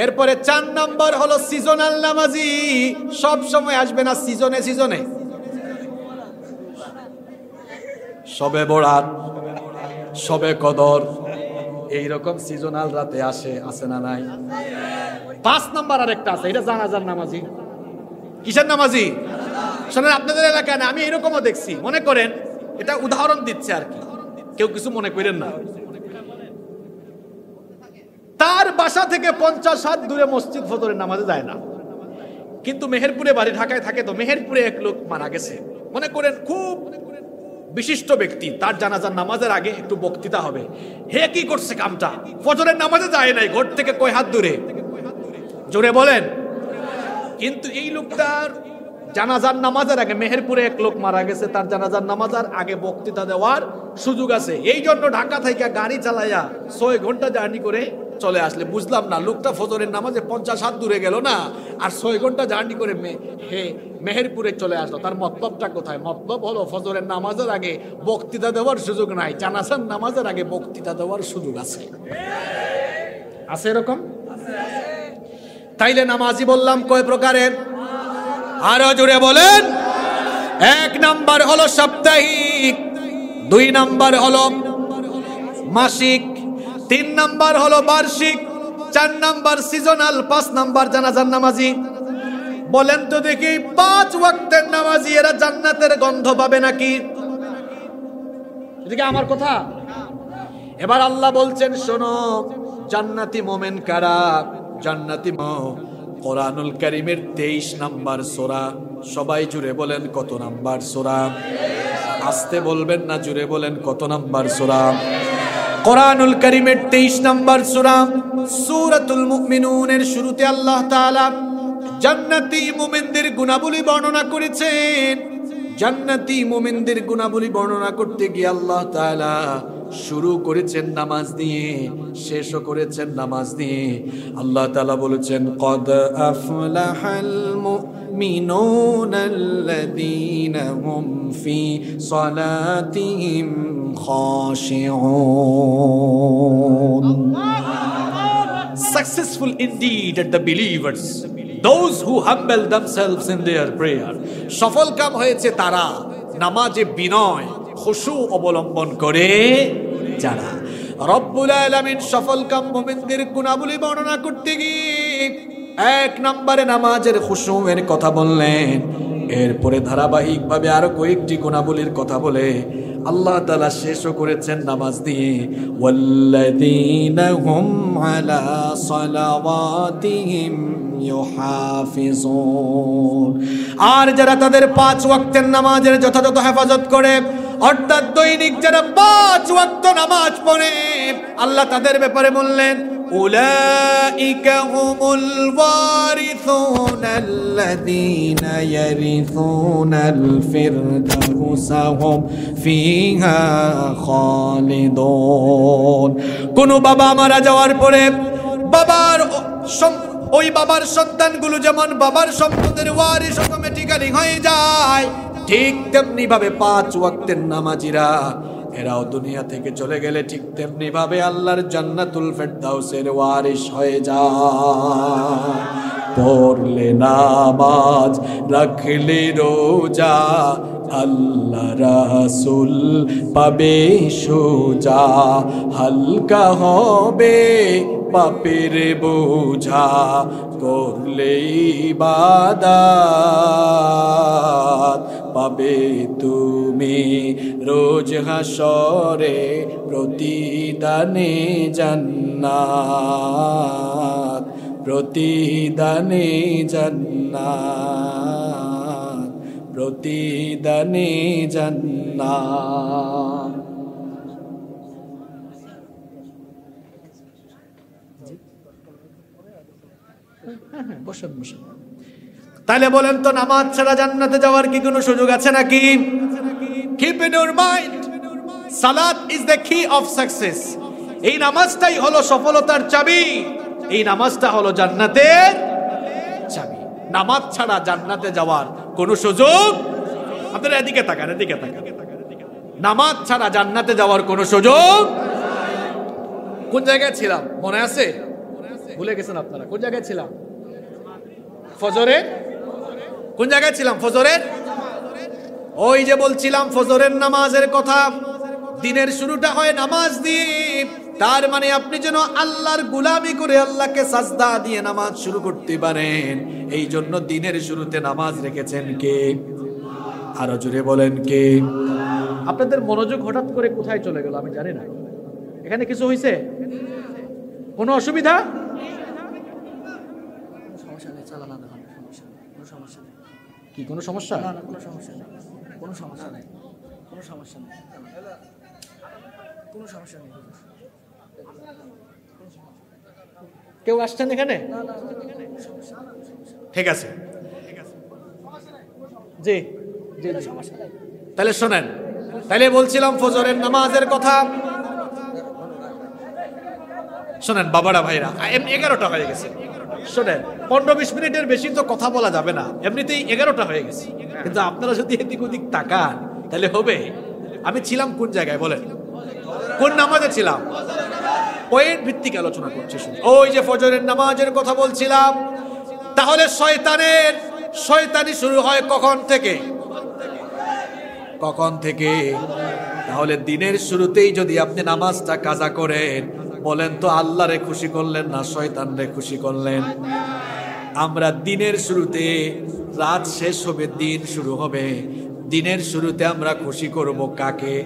এরপরে 4 নাম্বার হলো সিজনাল নামাজি। সব সময় আসবে না, সিজনে সিজনে। সবে বরাত, সবে কদর, এইরকম সিজনাল রাতে আসে, আছে না নাই? 5 নাম্বার আরেকটা আছে, এটা জানাজার নামাজি। কিসের নামাজি? শোনেন, আপনাদের এলাকায় না, আমি এরকমও দেখছি। মনে করেন, এটা উদাহরণ দিচ্ছে আর কি, কেউ কিছু মনে করেন না। তার বাসা থেকে 50 হাত দূরে মসজিদ ফজরের নামাজে যায় না, কিন্তু মেহেরপুরে বাড়ি, ঢাকায় থাকে। তো মেহেরপুরে এক লোক মারা গেছে, মনে করেন খুব বিশিষ্ট ব্যক্তি, তার জানাজার নামাজের আগে একটু বক্তৃতা হবে। হে কি করছে কামটা, ফজরের নামাজে যায় নাই, ঘর থেকে কয় হাত দূরে, জোরে বলেন। কিন্তু এই লোকটার জানাজার নামাজের আগে, মেহেরপুরে এক লোক মারা গেছে, তার জানাজার নামাজের আগে বক্তৃতা দেওয়ার সুযোগ আছে। এই জন্য ঢাকা থেকে গাড়ি চালাইয়া 6 ঘন্টা জার্নি করে চলে আসলে। বুঝলাম না, লোকটা ফজরের নামাজে 50 হাত দূরে গেল না, আর 6 ঘন্টা জার্নি করে মেহেরপুরে চলে আসলো। তার মতলবটা কোথায়? মতলব হলো ফজরের নামাজের আগে বক্তৃতা দেওয়ার সুযোগ নাই, জানাজার নামাজের আগে বক্তৃতা দেওয়ার সুযোগ আছে। আছে এরকম? তাইলে নামাজি বললাম কয় প্রকারের? আরো জোরে বলেন। 1 নাম্বার হলো সাপ্তাহিক, 2 নাম্বার হলো মাসিক, 3 নাম্বার হলো বার্ষিক, 4 নাম্বার সিজনাল, 5 নাম্বার জানাজার নামাজি। বলেন তো দেখি, 5 ওয়াক্তের নামাজি এরা জান্নাতের গন্ধ পাবে নাকি? এদিকে আমার কথা। এবার আল্লাহ বলছেন, শোনো, জান্নাতি মোমেন কারা? জান্নাতি কোরআনুল কারীমের 23 নাম্বার সূরা। সবাই জুড়ে বলেন কত নাম্বার সূরা? আস্তে বলবেন না, জুড়ে বলেন কত নাম্বার সূরা? কোরআনুল কারীমের 23 নাম্বার সূরা সূরাতুল মুমিনুনের শুরুতে আল্লাহ তাআলা জান্নাতি মুমিনদের গুণাবলী বর্ণনা করেছেন। জান্নাতি মুমিনদের গুণাবলী বর্ণনা করতে গিয়ে আল্লাহ তাআলা শুরু করেছেন নামাজ দিয়ে, শেষও করেছেন নামাজ দিয়ে। আল্লাহ তাআলা বলেছেন, কদ আফলাহাল মুমিনুনাল্লাযীনা হুম ফি সালাতিহিম খাশিউন। Successful indeed are the believers, those who humble themselves in their prayer. সফল কাম হয়েছে তারা নামাজে বিনয় খুশু অবলম্বন করে যারা। রব্বুল আলামিন সফল কাম মুমিনদের গুণাবলী বর্ণনা করতে গিয়ে 1 নম্বরে নামাজের খুশুয়ের কথা বললেন। এরপরে ধারাবাহিকভাবে আরো কয়েকটি গুণাবলীর কথা বলে আল্লাহ তাআলা শেষও করেছেন নামাজ দিয়ে, ওয়াল্লাযীনা হুম আলা সালাওয়াতিহিম ইউহাফিজুন। আর যারা তাদের 5 ওয়াক্তের নামাজের যথাযথ হেফাজত করে, অর্থাৎ দৈনিক যারা 5 ওয়াক্ত নামাজ পড়ে, আল্লাহ তাদের ব্যাপারে বললেন, উলাইকা হুমুল ওয়ারিসুনাল্লাযীনা ইয়ারিসুনাল ফিরদাউসা হুম ফিহা খালিদুন। কোন বাবা মারা যাওয়ার পরে ওই বাবার সন্তানগুলো যেমন বাবার সম্পদের ওয়ারিস অটোমেটিক্যালি হয়ে যায়, ঠিক তেমনি ভাবে 5 ওয়াক্তের নামাজিরা এরাও দুনিয়া থেকে চলে গেলে ঠিক তেমনি ভাবে আল্লাহর জান্নাতুল ফেরদাউসের ওয়ারিস হয়ে যায়। পড়লে নামাজ, রাখলে রোজা, আল্লাহ রাসূল পাবে সোজা, হালকা হবে পাপের বোঝা, করলে ইবাদত পাবে তুমি রোজ হাসরে প্রতিদানে জান্নাত, প্রতিদানে জান্নাত, প্রতিদানে জান্নাত। হ্যাঁ বসেন বসেন। তাহলে বলেন তো নামাজ ছাড়া জান্নাতে যাওয়ার কি কোনো সুযোগ আছে নাকি? Keep in your mind, সালাত is the key of success. এই নামাজটাই হলো সফলতার চাবি, এই নামাজটা হলো জান্নাতের চাবি। নামাজ ছাড়া জান্নাতে যাওয়ার কোনো সুযোগ, আপনারা এদিকে তাকান, এদিকে তাকান, নামাজ ছাড়া জান্নাতে যাওয়ার কোনো সুযোগ। কোন জায়গায় ছিলাম মনে আছে? ভুলে গেছেন আপনারা? কোন জায়গায় ছিলাম? ফজরের কোন জায়গায় ছিলাম? ফজরের ওই যে বলছিলাম ফজরের নামাজের কথা। দিনের শুরুটা হয় নামাজ দিয়ে, তার মানে আপনি যেন আল্লাহর গোলামি করে আল্লাহকে সাজদা দিয়ে নামাজ শুরু করতে পারেন, এই জন্য দিনের শুরুতে নামাজ রেখেছেন কে? আরো জোরে বলেন কে? আপনাদের মনোযোগ হঠাৎ করে কোথায় চলে গেল আমি জানি না। এখানে কিছু হয়েছে? কোনো অসুবিধা? কি কোনো সমস্যা? না না, কোনো সমস্যা নেই, কোনো সমস্যা নেই, কোনো সমস্যা নেই, কোনো সমস্যা নেই। কেউ আসছেন এখানে? ঠিক আছে, জি জি, তাহলে শোনেন, তাহলে বলছিলাম ফজরের নামাজের কথা। শোনেন বাবারা ভাইরা, 11টা হয়ে গেছে। শোনেন 15-20 মিনিটের বেশি তো কথা বলা যাবে না, এমনিতেই 11টা হয়ে গেছে, কিন্তু আপনারা যদি এদিক ওদিক তাকান তাহলে হবে। আমি ছিলাম কোন জায়গায় বলেন? কোন নামাজে ছিলাম? পয়েন্ট ভিত্তিক আলোচনা করছি। ওই যে ফজরের নামাজের কথা বলছিলাম। তাহলে শয়তানি শুরু হয় কখন থেকে? কখন থেকে? তাহলে দিনের শুরুতেই যদি আপনি নামাজটা কাজা করেন, বলেন তো আল্লাহরে খুশি করলেন না শয়তানরে খুশি করলেন? আমরা দিনের শুরুতে, রাত শেষ হবে দিন শুরু হবে, দিনের শুরুতে আমরা খুশি করব কাকে?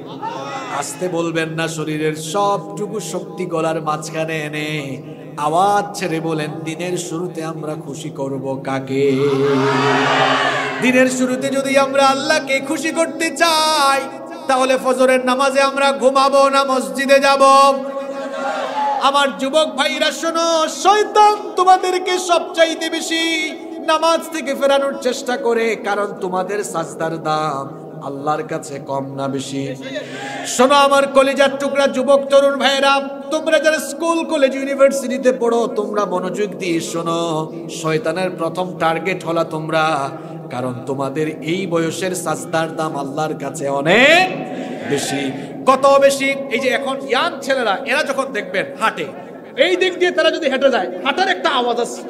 আসতে বলবেন না, শরীরের সবটুকু শক্তি গলার মাঝখানে এনে আওয়াজ ছেড়ে বলেন, দিনের শুরুতে আমরা খুশি করব কাকে? দিনের শুরুতে যদি আমরা আল্লাহকে খুশি করতে চাই, তাহলে ফজরের নামাজে আমরা ঘুমাবো না মসজিদে যাব? আমার যুবক ভাইরা শোনো, শয়তান তোমাদেরকে সবচাইতে বেশি নামাজ থেকে ফেরানোর চেষ্টা করে, কারণ তোমাদের সাজদার দাম আল্লাহর কাছে কম না বেশি? শোনো আমার কলিজার টুকরা যুবক তরুণ ভাইরা, তোমরা যারা স্কুল কলেজ ইউনিভার্সিটিতে পড়ো, তোমরা মনোযোগ দিয়ে শোনো। শয়তানের প্রথম টার্গেট হলো তোমরা, কারণ তোমাদের এই বয়সের সাজদার দাম আল্লাহর কাছে অনেক বেশি। কত বেশি? এই যে এখন ইয়াং ছেলেরা, এরা যখন দেখবেন হাঁটে, এই দিক দিয়ে তারা যদি হেঁটে যায়, হাঁটার একটা আওয়াজ আছে,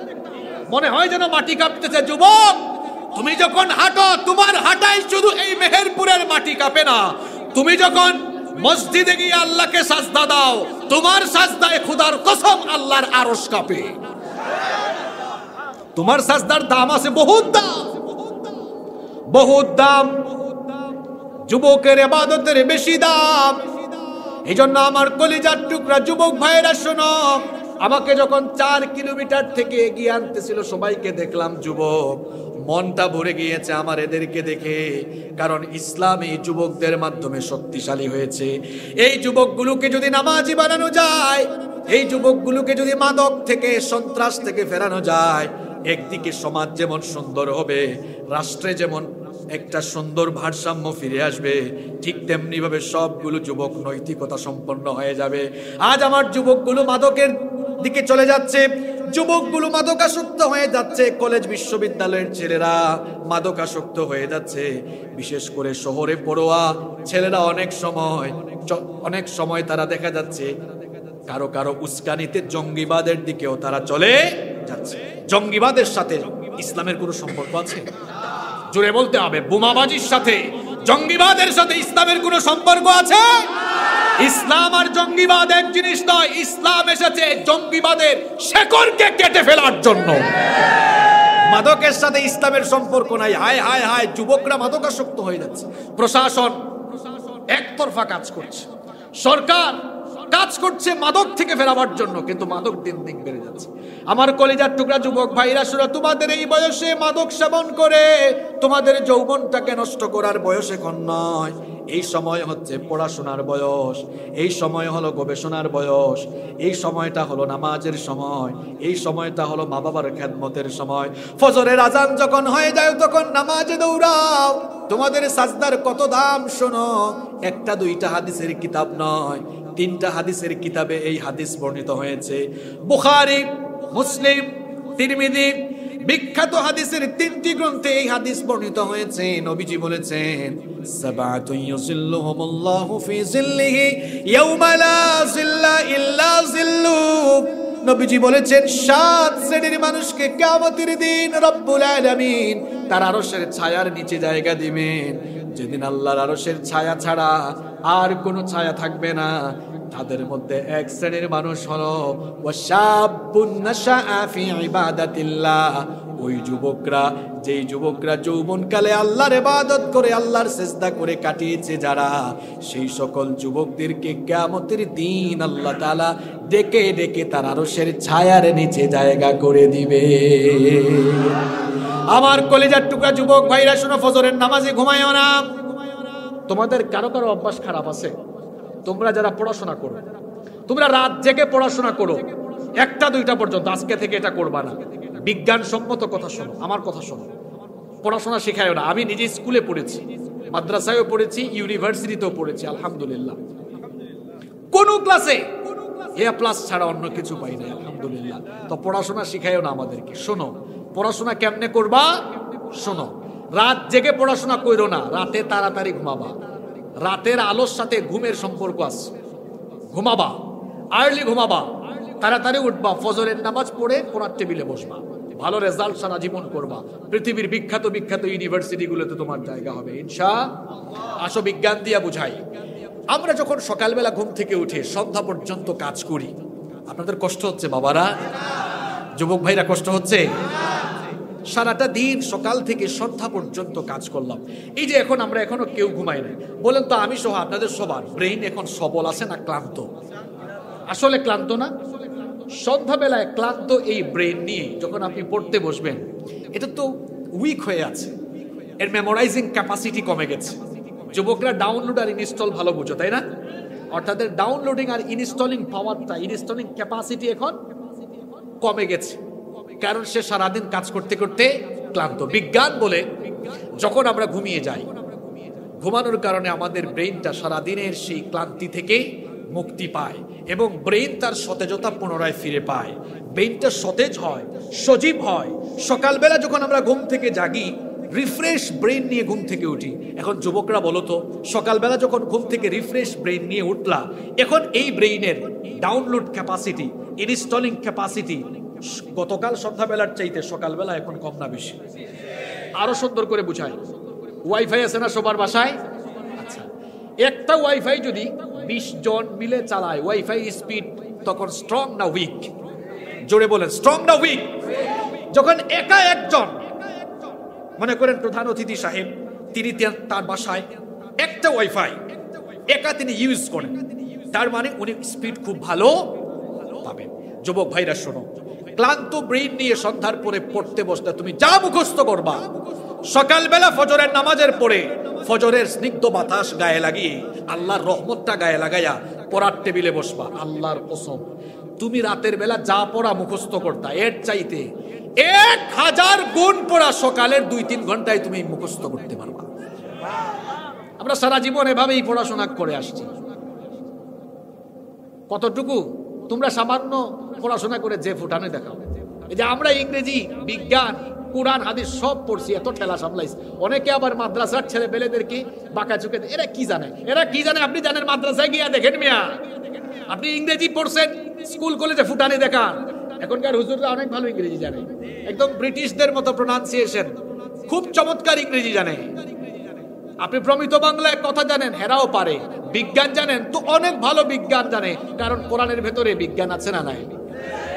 মনে হয় যেন মাটি কাঁপতেছে। যুবক, তুমি যখন হাঁটো, তোমার হাঁটাই শুধু এই মেহেরপুরের মাটি কাঁপে না, তুমি যখন মসজিদে গিয়ে আল্লাহকে সাজদা দাও, তোমার সাজদায় খোদার কসম আল্লাহর আরশ কাঁপে। তোমার সাজদার দাম আছে, বহুত দাম, বহুত দাম। যুবকের ইবাদতের বেশি দাম। এই জন্য আমার কলিজার টুকরা যুবক ভাইয়েরা শোনো, আমাকে যখন 4 কিলোমিটার থেকে এগিয়ে আনতেছিল, সবাইকে দেখলাম যুবক, মনটা ভরে গিয়েছে আমার এদেরকে দেখে, কারণ ইসলাম এই যুবকদের মাধ্যমে শক্তিশালী হয়েছে। এই যুবকগুলোকে যদি নামাজি বানানো যায়, এই যুবকগুলোকে যদি মাদক থেকে, সন্ত্রাস থেকে ফেরানো যায়, একদিকে সমাজ যেমন সুন্দর হবে, রাষ্ট্রে যেমন একটা সুন্দর ভারসাম্য ফিরে আসবে, ঠিক তেমনি ভাবে সবগুলো যুবক নৈতিকতা সম্পন্ন হয়ে যাবে। আজ আমার যুবকগুলো মাদকের দিকে চলে যাচ্ছে, যুবকগুলো মাদকাসক্ত হয়ে যাচ্ছে, কলেজ বিশ্ববিদ্যালয়ের ছেলেরা মাদকাসক্ত হয়ে যাচ্ছে। বিশেষ করে শহরে পড়ুয়া ছেলেরা অনেক সময় তারা দেখা যাচ্ছে কারো কারো উস্কানিতে জঙ্গিবাদের দিকেও তারা চলে যাচ্ছে। জঙ্গিবাদের সাথে ইসলামের কোনো সম্পর্ক আছে? জোরে বলতে হবে। বোমাবাজির সাথে, জঙ্গিবাদের সাথে ইসলামের কোনো সম্পর্ক আছে? ইসলাম আর জঙ্গিবাদ এক জিনিস নয়। ইসলাম এসেছে জঙ্গিবাদের শেকড়কে কেটে ফেলার জন্য। মাদকের সাথে ইসলামের সম্পর্ক নাই। হায় হায় হায়, যুবকরা মাদকাসক্ত হয়ে যাচ্ছে। প্রশাসন একতরফা কাজ করছে, সরকার কাজ করছে মাদক থেকে ফেরাবার জন্য, কিন্তু মাদক দিন দিন বেড়ে যাচ্ছে। আমার কলিজার টুকরা যুবক ভাইরা শুনো, তোমাদের এই বয়সে মাদক সেবন করে তোমাদের যৌবনটাকে নষ্ট করার বয়স এখন নয়। এই সময় হচ্ছে পড়াশোনার বয়স, এই সময় হলো গবেষণার বয়স, এই সময়টা হলো নামাজের সময়, এই সময়টা হলো মা বাবার খেদমতের সময়। ফজরের আজান যখন হয়ে যায় তখন নামাজে দৌড়াও। তোমাদের সাজদার কত দাম শোনো। একটা দুইটা হাদিসের কিতাব নয়, 3টা হাদিসের কিতাবে এই হাদিস বর্ণিত হয়েছে। বুখারী, মুসলিম, তিরমিজি, বিখ্যাত হাদিসের 3টি গ্রন্থে এই হাদিস বর্ণিত হয়েছে। নবীজি বলেছেন, সাবাতুন ইউযিল্লুহুমুল্লাহু ফি যিল্লিহি ইয়াওমা লা যিল্লা ইল্লা যিল্লু। নবীজি বলেছেন 7 শ্রেণীর মানুষকে কিয়ামতের দিন রব্বুল আলামিন তার আরশের ছায়ার নিচে জায়গা দিবেন, যেদিন আল্লাহর আরশের ছায়া ছাড়া আর কোনো ছায়া থাকবে না। তাদের মধ্যে এক শ্রেণীর মানুষ হলো ওয়াশাবুন নাশাআ ফি ইবাদাতিল্লাহ, ওই যুবকরা, যেই যুবকরা যৌবনকালে আল্লাহর ইবাদত করে আল্লাহর সিজদা করে কাটিয়েছে যারা, সেই সকল যুবকদেরকে কিয়ামতের দিন আল্লাহ তাআলা ডেকে ডেকে তার আরশের ছায়ার নিচে জায়গা করে দিবে। আমার কলিজার টুকরা যুবক ভাইরা শোনো, ফজরের নামাজে ঘুমায়ও না। তোমাদের কারো কারো অভ্যাস খারাপ আছে। তোমরা যারা পড়াশোনা করো, তোমরা রাত জেগে পড়াশোনা করো 1টা 2টা পর্যন্ত, আজকে থেকে এটা করবা না। বিজ্ঞানসম্মত কথা শোনো, আমার কথা শোনো। পড়াশোনা শেখায়ও না। আমি নিজে স্কুলে পড়েছি, মাদ্রাসায়ও পড়েছি, ইউনিভার্সিটিতেও পড়েছি, আলহামদুলিল্লাহ। কোন ক্লাসে A+ ছাড়া অন্য কিছু পাই না, আলহামদুলিল্লাহ। তো পড়াশোনা শিখায়ও না আমাদেরকে। শোনো, পড়াশোনা কেমনে করবা শোনো। রাত জেগে পড়াশোনা করো না, রাতে তাড়াতাড়ি ঘুমাবা। রাতের আলোর সাথে ঘুমের সম্পর্ক আছে। ঘুমাবা, আর্লি ঘুমাবা, তাড়াতাড়ি উঠবা, ফজরের নামাজ পড়ে পড়ার টেবিলে বসবা, ভালো রেজাল্ট সারা জীবন করবা। পৃথিবীর বিখ্যাত বিখ্যাত ইউনিভার্সিটিগুলোতে তোমার জায়গা হবে ইনশাআল্লাহ। আসো বিজ্ঞান দিয়া বুঝাই। আমরা যখন সকালবেলা ঘুম থেকে উঠে সন্ধ্যা পর্যন্ত কাজ করি, আপনাদের কষ্ট হচ্ছে বাবারা, যুবক ভাইরা কষ্ট হচ্ছে? সারাটা দিন সকাল থেকে সন্ধ্যা পর্যন্ত কাজ করলাম। এই যে এখন আমরা এখনো কেউ ঘুমাই নাই, বলেন তো আমি সহ আপনাদের সবার ব্রেইন এখন সবল আছে না ক্লান্ত? আসলে ক্লান্ত না? সন্ধ্যাবেলায় ক্লান্ত এই ব্রেইন নিয়ে যখন আপনি পড়তে বসবেন, এটা তো উইক হয়ে আছে, এর মেমোরাইজিং ক্যাপাসিটি কমে গেছে। যুবকরা ডাউনলোড আর ইনস্টল ভালো বুঝো, তাই না? অর্থাৎ ডাউনলোডিং আর ইনস্টলিং পাওয়ারটা, ইনস্টলিং ক্যাপাসিটি এখন কমে গেছে, কারণ সে সারাদিন কাজ করতে করতে ক্লান্ত। বিজ্ঞান বলে যখন আমরা ঘুমিয়ে যাই, ঘুমানোর কারণে আমাদের ব্রেইনটা সারাদিনের সেই ক্লান্তি থেকে মুক্তি পায় এবং ব্রেইন তার সতেজতা পুনরায় ফিরে পায়। ব্রেইনটা সতেজ হয়, সজীব হয়। সকালবেলা যখন আমরা ঘুম থেকে জাগি, রিফ্রেশ ব্রেইন নিয়ে ঘুম থেকে উঠি। এখন যুবকরা বলো তো, সকালবেলা যখন ঘুম থেকে রিফ্রেশ ব্রেইন নিয়ে উঠলা, এখন এই ব্রেইনের ডাউনলোড ক্যাপাসিটি, ইনস্টলিং ক্যাপাসিটি গতকাল সন্ধ্যাবেলার চাইতে সকালবেলা এখন কম না বেশি? আরো সুন্দর করে বুঝাই। ওয়াইফাই আছে না সবার বাসায়? আচ্ছা, একটা ওয়াইফাই যদি 20 জন মিলে চালায়, ওয়াইফাই স্পিড তখন স্ট্রং না উইক? জোরে বলেন, স্ট্রং না উইক? যখন একা একজন, মনে করেন প্রধান অতিথি সাহেব, তিনি তার বাসায় একটা ওয়াইফাই একা তিনি ইউজ করেন, তার মানে উনি স্পিড খুব ভালো পাবেন। যুবক ভাইরা শোনো, ক্লান্ত ব্রেইন নিয়ে সন্ধ্যার পরে পড়তে বসলে তুমি যা মুখস্থ করবা, সকালবেলা ফজরের নামাজের পরে ফজরের স্নিগ্ধ বাতাস গায়ে লাগিয়ে, আল্লাহর রহমতটা গায়ে লাগাইয়া পড়ার টেবিলে বসবা, আল্লাহর কসম তুমি রাতের বেলা যা পড়া মুখস্থ করতা, এর চাইতে 1000 গুণ পড়া সকালের 2-3 ঘন্টায় তুমি মুখস্থ করতে পারবা। আমরা সারা জীবন এভাবেই পড়াশোনা করে আসছি। কতটুকু তোমরা সামান্য পড়াশোনা করে যে ফুটানে দেখাও। এই যে আমরা ইংরেজি, বিজ্ঞান, কোরআন, হাদিস সব পড়ছি, এত ঠেলা সামলাইছি। অনেকে আবার মাদ্রাসার ছেলে পেলেদেরকে বাঁকা চোখে, এরা কি জানে, এরা কি জানে? আপনি জানেন? মাদ্রাসায় গিয়া দেখেন মিয়া, আপনি ইংরেজি পড়ছেন, স্কুল কলেজে ফুটানি দেখান। এখনকার হুজুররা অনেক ভালো ইংরেজি জানে, একদম ব্রিটিশদের মতো প্রোনাউন্সিয়েশন, খুব চমৎকার ইংরেজি জানে। আপনি প্রমিত বাংলায় কথা জানেন, হেরাও পারে। বিজ্ঞান জানেন তো অনেক ভালো বিজ্ঞান জানে, কারণ কোরআনের ভেতরে বিজ্ঞান আছে না নাই?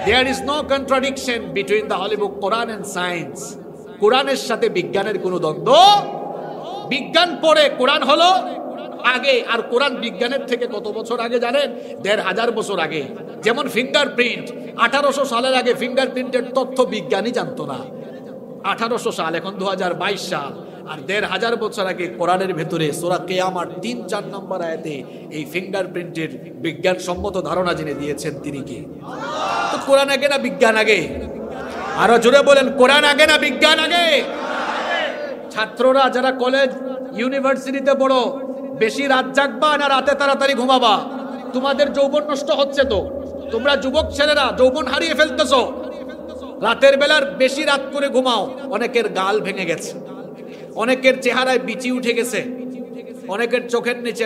There is no contradiction between the Holy Book, Quran and science. কোরআনের সাথে বিজ্ঞানের কোনো দ্বন্দ্ব। বিজ্ঞান পড়ে, কোরআন হলো আগে। আর কোরআন বিজ্ঞানের থেকে কত বছর আগে জানেন? 1500 বছর আগে। যেমন ফিঙ্গারপ্রিন্ট, 1800 সালের আগে ফিঙ্গারপ্রিন্টের তথ্য বিজ্ঞানী জানতো না। 1800 সাল, এখন 2022 সাল। আর ১৫০০ বছর আগে কোরআনের ভেতরে সূরা কিয়ামার ৩-৪ নম্বর আয়াতে এই ফিঙ্গারপ্রিন্টের বিজ্ঞানসম্মত ধারণা জেনে দিয়েছেন তিনি কে? তো কোরআন আগে না বিজ্ঞান আগে? আরো জোরে বলেন, কোরআন আগে না বিজ্ঞান আগে? ছাত্ররা যারা কলেজ ইউনিভার্সিটিতে পড়ো, বেশি রাত জাগবা না রাতে তাড়াতাড়ি ঘুমাবা? তোমাদের যৌবন নষ্ট হচ্ছে তো। তোমরা যুবক ছেলেরা যৌবন হারিয়ে ফেলতেছো। রাতের বেলার বেশি রাত করে ঘুমাও, অনেকের গাল ভেঙে গেছে, অনেকের চেহারায় বিচি উঠে গেছে, অনেকের চোখের নিচে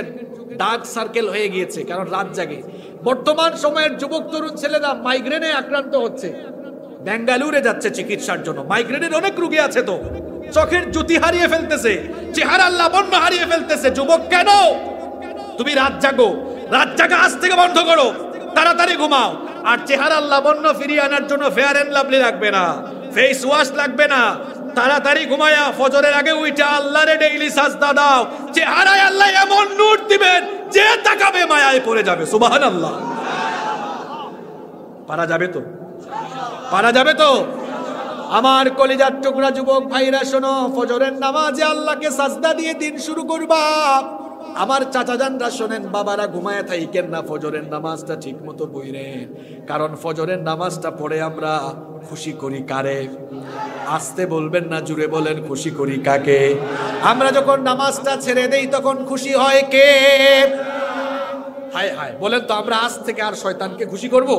ডার্ক সার্কেল হয়ে গিয়েছে, কারণ রাত জাগে। বর্তমান সময়ের যুবক তরুণ ছেলেরা মাইগ্রেনে আক্রান্ত হচ্ছে, বেঙ্গালুরে যাচ্ছে চিকিৎসার জন্য। মাইগ্রেনের অনেক রোগী আছে তো, চোখের জ্যোতি হারিয়ে ফেলতেছে, চেহারার লাবণ্য হারিয়ে ফেলতেছে। যুবক কেন? তুমি রাত জাগো, রাত জাগা আজ থেকে বন্ধ করো, তাড়াতাড়ি ঘুমাও। আর চেহারার লাবণ্য ফিরিয়ে আনার জন্য ফেয়ার এন্ড লাভলি লাগবে না, ফেস ওয়াশ লাগবে না। তাড়াতাড়ি ঘুমায়া ফজরের আগে উইটা আল্লাহরে ডেইলি সাজদা দাও। চেহারায় আল্লাহ এমন নূর দিবেন যে তাকাবে মায়ায় পড়ে যাবে। সুবহানাল্লাহ। পারা যাবে তো? পারা যাবে তো? আমার কলিজার টুকরা যুবক ভাইরা শোনো, ফজরের নামাজে আল্লাহকে সাজদা দিয়ে দিন শুরু করবা। আমার চাচা জানরা শোনেন, বাবারা ঘুমায় থাকেন না, ফজরের নামাজটা ঠিক মতো পড়েন, কারণ ফজরের নামাজটা পড়ে আমরা খুশি করি কারে? আস্তে বলবেন না, জুড়ে বলেন, খুশি করি কাকে? আমরা যখন নামাজটা ছেড়ে দেই তখন খুশি হয় কে? হায় হায়, বলেন তো, আমরা আজ থেকে আর শয়তানকে খুশি করব?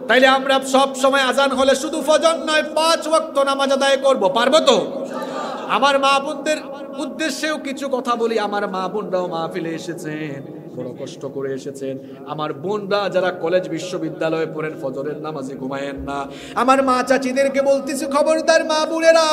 তাইলে আমরা সব সময় আজান হলে শুধু ফজর নয়, 5 ওয়াক্ত নামাজ আদায় করব, পারবো তো? আমার মা বোনদের উদ্দেশ্যেও কিছু কথা বলি। আমার মা বোনরাও মাহফিলে এসেছেন, বড় কষ্ট করে এসেছেন। আমার বোনরা যারা কলেজ বিশ্ববিদ্যালয়ে পড়েন, ফজরের নামাজে ঘুমায়েন না। আমার মা চাচিদেরকে বলতেছি, খবরদার মা বোনেরা,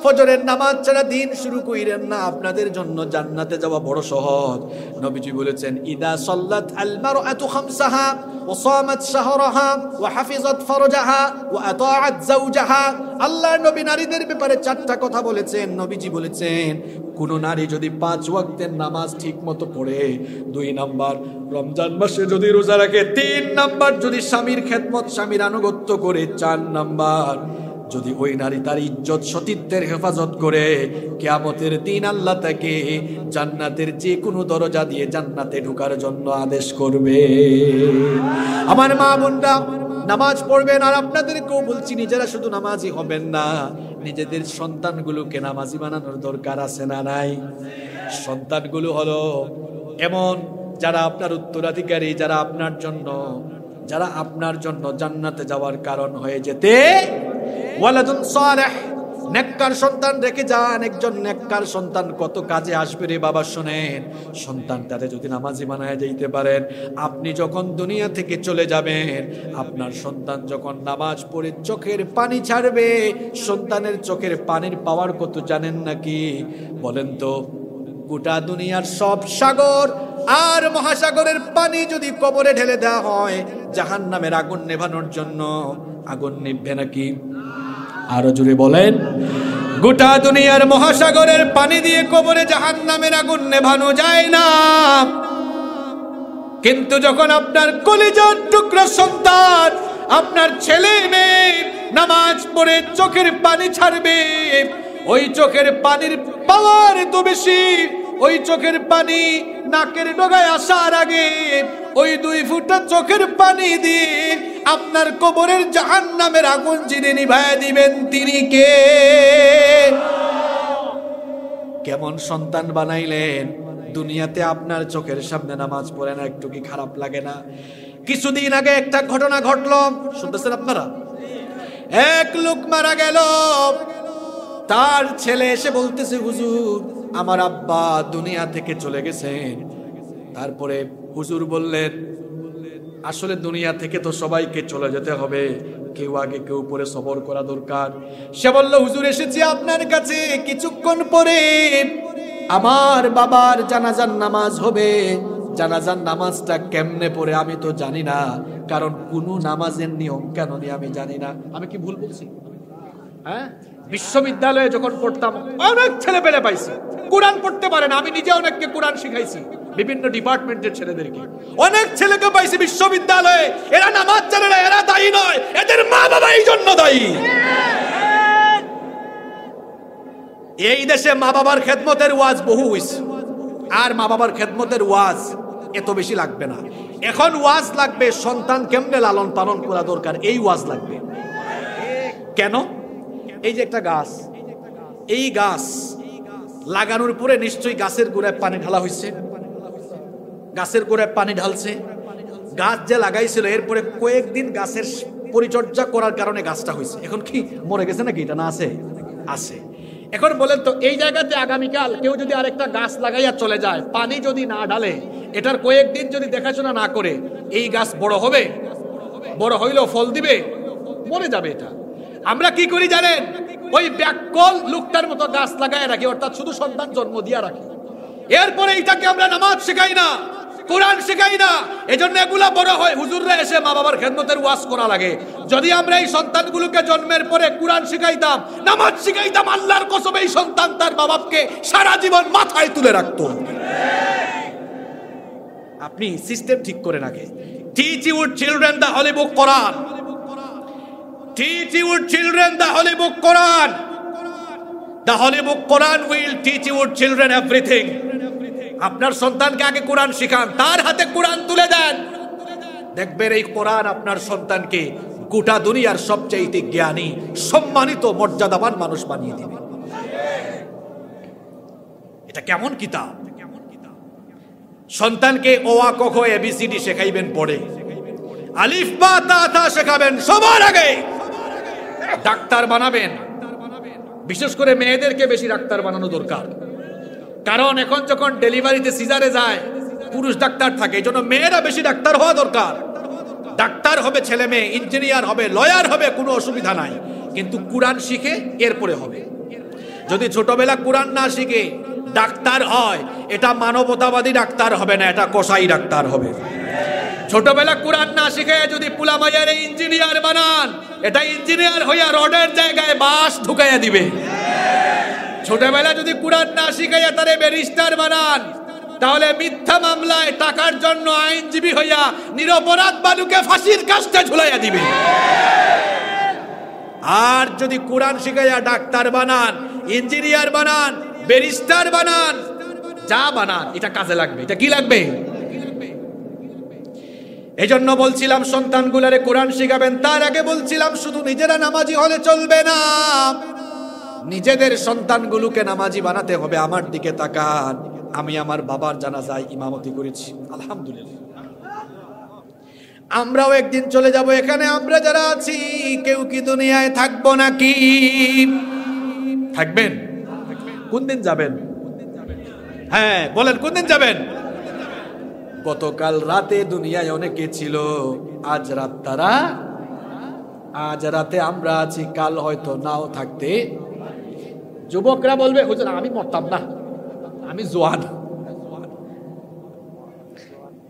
ফজরের নামাজ ছাড়া দিন শুরু কইরেন না। আপনাদের জন্য জান্নাতে যাওয়া বড় সহজ। নবীজি বলেছেন, ইদা সাল্লাত আল মারআতু খামসাহা ওয়া সামাত শাহরাহা ওয়া হাফিজাত ফারজাহা ওয়া আতাআত যাওজাহা। আল্লাহর নবী নারীদের ব্যাপারে 4টা কথা বলেছেন। নবীজি বলেছেন, কোন নারী যদি 5 ওয়াক্তের নামাজ ঠিকমতো পড়ে, 2 নাম্বার রমজান মাসে যদি রোজা রাখে, 3 নাম্বার যদি স্বামীর খেদমত, স্বামীর আনুগত্য করে, 4 নাম্বার যদি ওই নারী তার ইজ্জত সতীত্বের হেফাজত করে, কিয়ামতের দিন আল্লাহ তাকে জান্নাতের যে কোনো দরজা দিয়ে জান্নাতে ঢোকার জন্য আদেশ করবে। আমার মা বোনরা নামাজ পড়বেন। আর আপনাদেরকেও বলছি, নিজেরা শুধু নামাজি হবেন না, নিজেদের সন্তানগুলোকে নামাজি বানানোর দরকার আছে না নাই? সন্তানগুলো হলো এমন যারা আপনার উত্তরাধিকারী, যারা আপনার জন্য জান্নাতে যাওয়ার কারণ হয়ে যেতে। ওয়ালাদুন সালেহ, নেককার সন্তান রেখে যান। একজন নেককার সন্তান কত কাজে আসবে রে বাবা। শোনেন, সন্তানটারে যদি নামাজি বানায় যাইতে পারেন, আপনি যখন দুনিয়া থেকে চলে যাবেন, আপনার সন্তান যখন নামাজ পড়ে চোখের পানি ছাড়বে, সন্তানের চোখের পানির পাওয়ার কত জানেন নাকি? বলেন তো, গোটা দুনিয়ার সব সাগর আর মহাসাগরের পানি যদি কবরে ঢেলে দেওয়া হয় জাহান্নামের আগুন নেভানোর জন্য, আগুন নিভবে নাকি? আরো জোরে বলেন। গোটা দুনিয়ার মহাসাগরের পানি দিয়ে কবরে জাহান্নামের আগুন নেভানো যায় না। কিন্তু যখন আপনার কলিজার টুকরা সন্তান, আপনার ছেলে মেয়ে নামাজ পড়ে চোখের পানি ছাড়বে, ওই চোখের পানির পাওয়ার এত বেশি, ওই চোখের পানি নাকের ডগায় আসার আগে ওই 2 ফুটা চোখের পানি দিয়ে আপনার কবরের জাহান্নামের আগুন যিনি নিভায় দিবেন, তিনি কে? কেমন সন্তান বানাইলেন? দুনিয়াতে আপনার চোখের সামনে নামাজ পড়ে না, একটু কি খারাপ লাগে না? কিছুদিন আগে একটা ঘটনা ঘটলো, শুনতেছেন আপনারা? এক লোক মারা গেল, তার ছেলে এসে বলতেছে, হুজুর আমার আব্বা দুনিয়া থেকে চলে গেছেন। তারপরে হুজুর বললেন, আসলে দুনিয়া থেকে তো সবাইকে চলে যেতে হবে, কেউ আগে কেউ পরে সবর করা দরকার। সে বলল, হুজুর এসেছি আপনার কাছে, কিছুক্ষণ পরে আমার বাবার জানাজার নামাজ হবে। জানাজার নামাজটা কেমনে পড়ে আমি তো জানি না, কারণ কোনো নামাজের নিয়ম কেন নিয়ে আমি জানি না। আমি কি ভুল বলছি? হ্যাঁ, বিশ্ববিদ্যালয়ে যখন পড়তাম অনেক ছেলে পেলে পাইছি কোরআন পড়তে পারে না। আমি নিজে অনেককে কোরআন শিখাইছি, বিভিন্ন ডিপার্টমেন্টের ছেলেদেরকে। অনেক ছেলেকে পাইছি বিশ্ববিদ্যালয়ে, এরা নামাজ জানে না, এরা দায়ী নয়, এদের মা বাবা এই জন্য দায়ী। এই দেশে মা বাবার খেদমতের ওয়াজ বহু হইছে, আর মা বাবার খেদমতের ওয়াজ এত বেশি লাগবে না। এখন ওয়াজ লাগবে সন্তান কেমনে লালন পালন করা দরকার, এই ওয়াজ লাগবে। কেন? এই যে একটা গাছ, এই গাছ লাগানোর পরে নিশ্চয়ই গাছের গোড়ায় পানি ঢালা হয়েছে, গাছের গোড়ায় পানি ঢালছে, গাছ যে লাগাইছিল এরপরে কয়েকদিন গাছের পরিচর্যা করার কারণে গাছটা হয়েছে। এখন কি মরে গেছে নাকি? এটা না আছে, আছে। এখন বলেন তো, এই জায়গাতে আগামীকাল কেউ যদি আরেকটা গাছ লাগাইয়া চলে যায়, পানি যদি না ঢালে, এটার কয়েকদিন যদি দেখাশোনা না করে, এই গাছ বড় হবে? বড় হইলেও ফল দিবে? মরে যাবে এটা। আমরা কি করি জানেন? ওই ব্যাককল লোকটার মতো গাছ লাগায় রাখি, অর্থাৎ শুধু সন্তান জন্ম দিয়া রাখি। এরপরে এইটাকে আমরা নামাজ শেখাই না, কোরআন শেখাই না। এজন্য এগুলা বড় হয় হুজুররা এসে মা বাবার খেদমতের ওয়াজ করা লাগে। যদি আমরা এই সন্তানগুলোকে জন্মের পরে কোরআন শিখাইতাম, নামাজ শিখাইতাম, আল্লাহর কসম এই সন্তান তার মা বাপকে সারা জীবন মাথায় তুলে রাখতো। আপনি সিস্টেম ঠিক করে রাখে। Teach your children the Holi book Quran. Teach your children the holy book Quran. The holy book Quran will teach your children everything. আপনার সন্তানকে আগে কোরআন শিখান, তার হাতে কোরআন তুলে দেন, দেখবেন এই কোরআন আপনার সন্তানকে গোটা দুনিয়ার সবচেয়ে জ্ঞানী, সম্মানিত, মর্যাদাবান মানুষ বানিয়ে দিবে। এটা কেমন কিতাব! সন্তানকে অ আ ক খ এবিসিডি শেখাইবেন, পড়ে আলিফ বা তা তা শেখাবেন, সবার আগে ডাক্তার বানাবেন। বিশেষ করে মেয়েদেরকে বেশি ডাক্তার বানানো দরকার, কারণ এখন যখন ডেলিভারিতে সিজারে যায় পুরুষ ডাক্তার থাকে, এই জন্য মেয়েরা বেশি ডাক্তার হওয়া দরকার। ডাক্তার হবে ছেলে মেয়ে, ইঞ্জিনিয়ার হবে, লয়ার হবে, কোনো অসুবিধা নাই, কিন্তু কোরআন শিখে এরপরে হবে। যদি ছোটবেলা কোরআন না শিখে ডাক্তার হয়, এটা মানবতাবাদী ডাক্তার হবে না, এটা কসাই ডাক্তার হবে। ছোটবেলা কোরআন না শিখে যদি পুলামাইয়ার ইঞ্জিনিয়ার বানান, এটা ইঞ্জিনিয়ার হইয়া রডের জায়গায় বাঁশ ঢুকাইয়া দিবে। ছোটবেলা যদি কোরআন না শিখাইয়া তারে ব্যারিস্টার বানান, তাহলে মিথ্যা মামলায় টাকার জন্য আইনজীবী হইয়া নিরপরাধ বালুকে ফাঁসির কাস্টে ঝুলাইয়া দিবে। আর যদি কোরআন শিখাইয়া ডাক্তার বানান, ইঞ্জিনিয়ার বানান, ব্যারিস্টার বানান, যা বানান, এটা কাজে লাগবে। এটা কি লাগবে? এজন্য বলছিলাম সন্তানগুলারে কোরআন শিখাবেন। তার আগে বলছিলাম শুধু নিজেরা নামাজি হলে চলবে না, নিজেদের সন্তানগুলোকে নামাজি বানাতে হবে। আমার দিকে তাকান, আমি আমার বাবার জানাজায় ইমামতি করেছি, আলহামদুলিল্লাহ। আমরাও একদিন চলে যাব। এখানে আমরা যারা আছি কেউ কি দুনিয়ায় থাকবো নাকি? থাকবেন? কোন দিন যাবেন? হ্যাঁ বলেন, কোন দিন যাবেন? গতকাল রাতে দুনিয়ায় অনেকে ছিল, আজ রাত তারা, আজ রাতে আমরা আছি, কাল হয়তো নাও থাকতে। যুবকরা বলবে হুজুর আমি মরতাম না, আমি জোয়ান।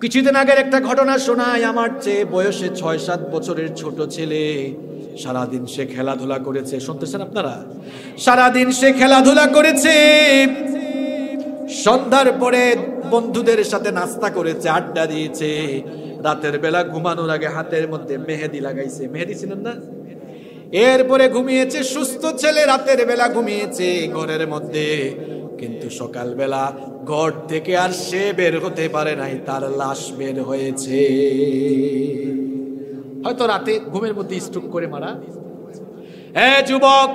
কিছুদিন আগের একটা ঘটনা শোনায়। আমার চেয়ে বয়সে 6-7 বছরের ছোট ছেলে, সারাদিন সে খেলাধুলা করেছে। শুনতেছেন আপনারা? সারাদিন সে খেলাধুলা করেছে, সন্ধ্যার পরে বন্ধুদের সাথে নাস্তা করেছে, আড্ডা দিয়েছে, রাতের বেলা ঘুমানোর আগে হাতের মধ্যে মেহেদি লাগাইছে। মেহেদি ছিলেন না? এরপরে ঘুমিয়েছে। সুস্থ ছেলে রাতের বেলা ঘুমিয়েছে ঘরের মধ্যে, কিন্তু সকালবেলা ঘর থেকে আর সে বের হতে পারে নাই, তার লাশ বের হয়েছে। হয়তো রাতে ঘুমের মধ্যে স্ট্রোক করে মারা। যুবক,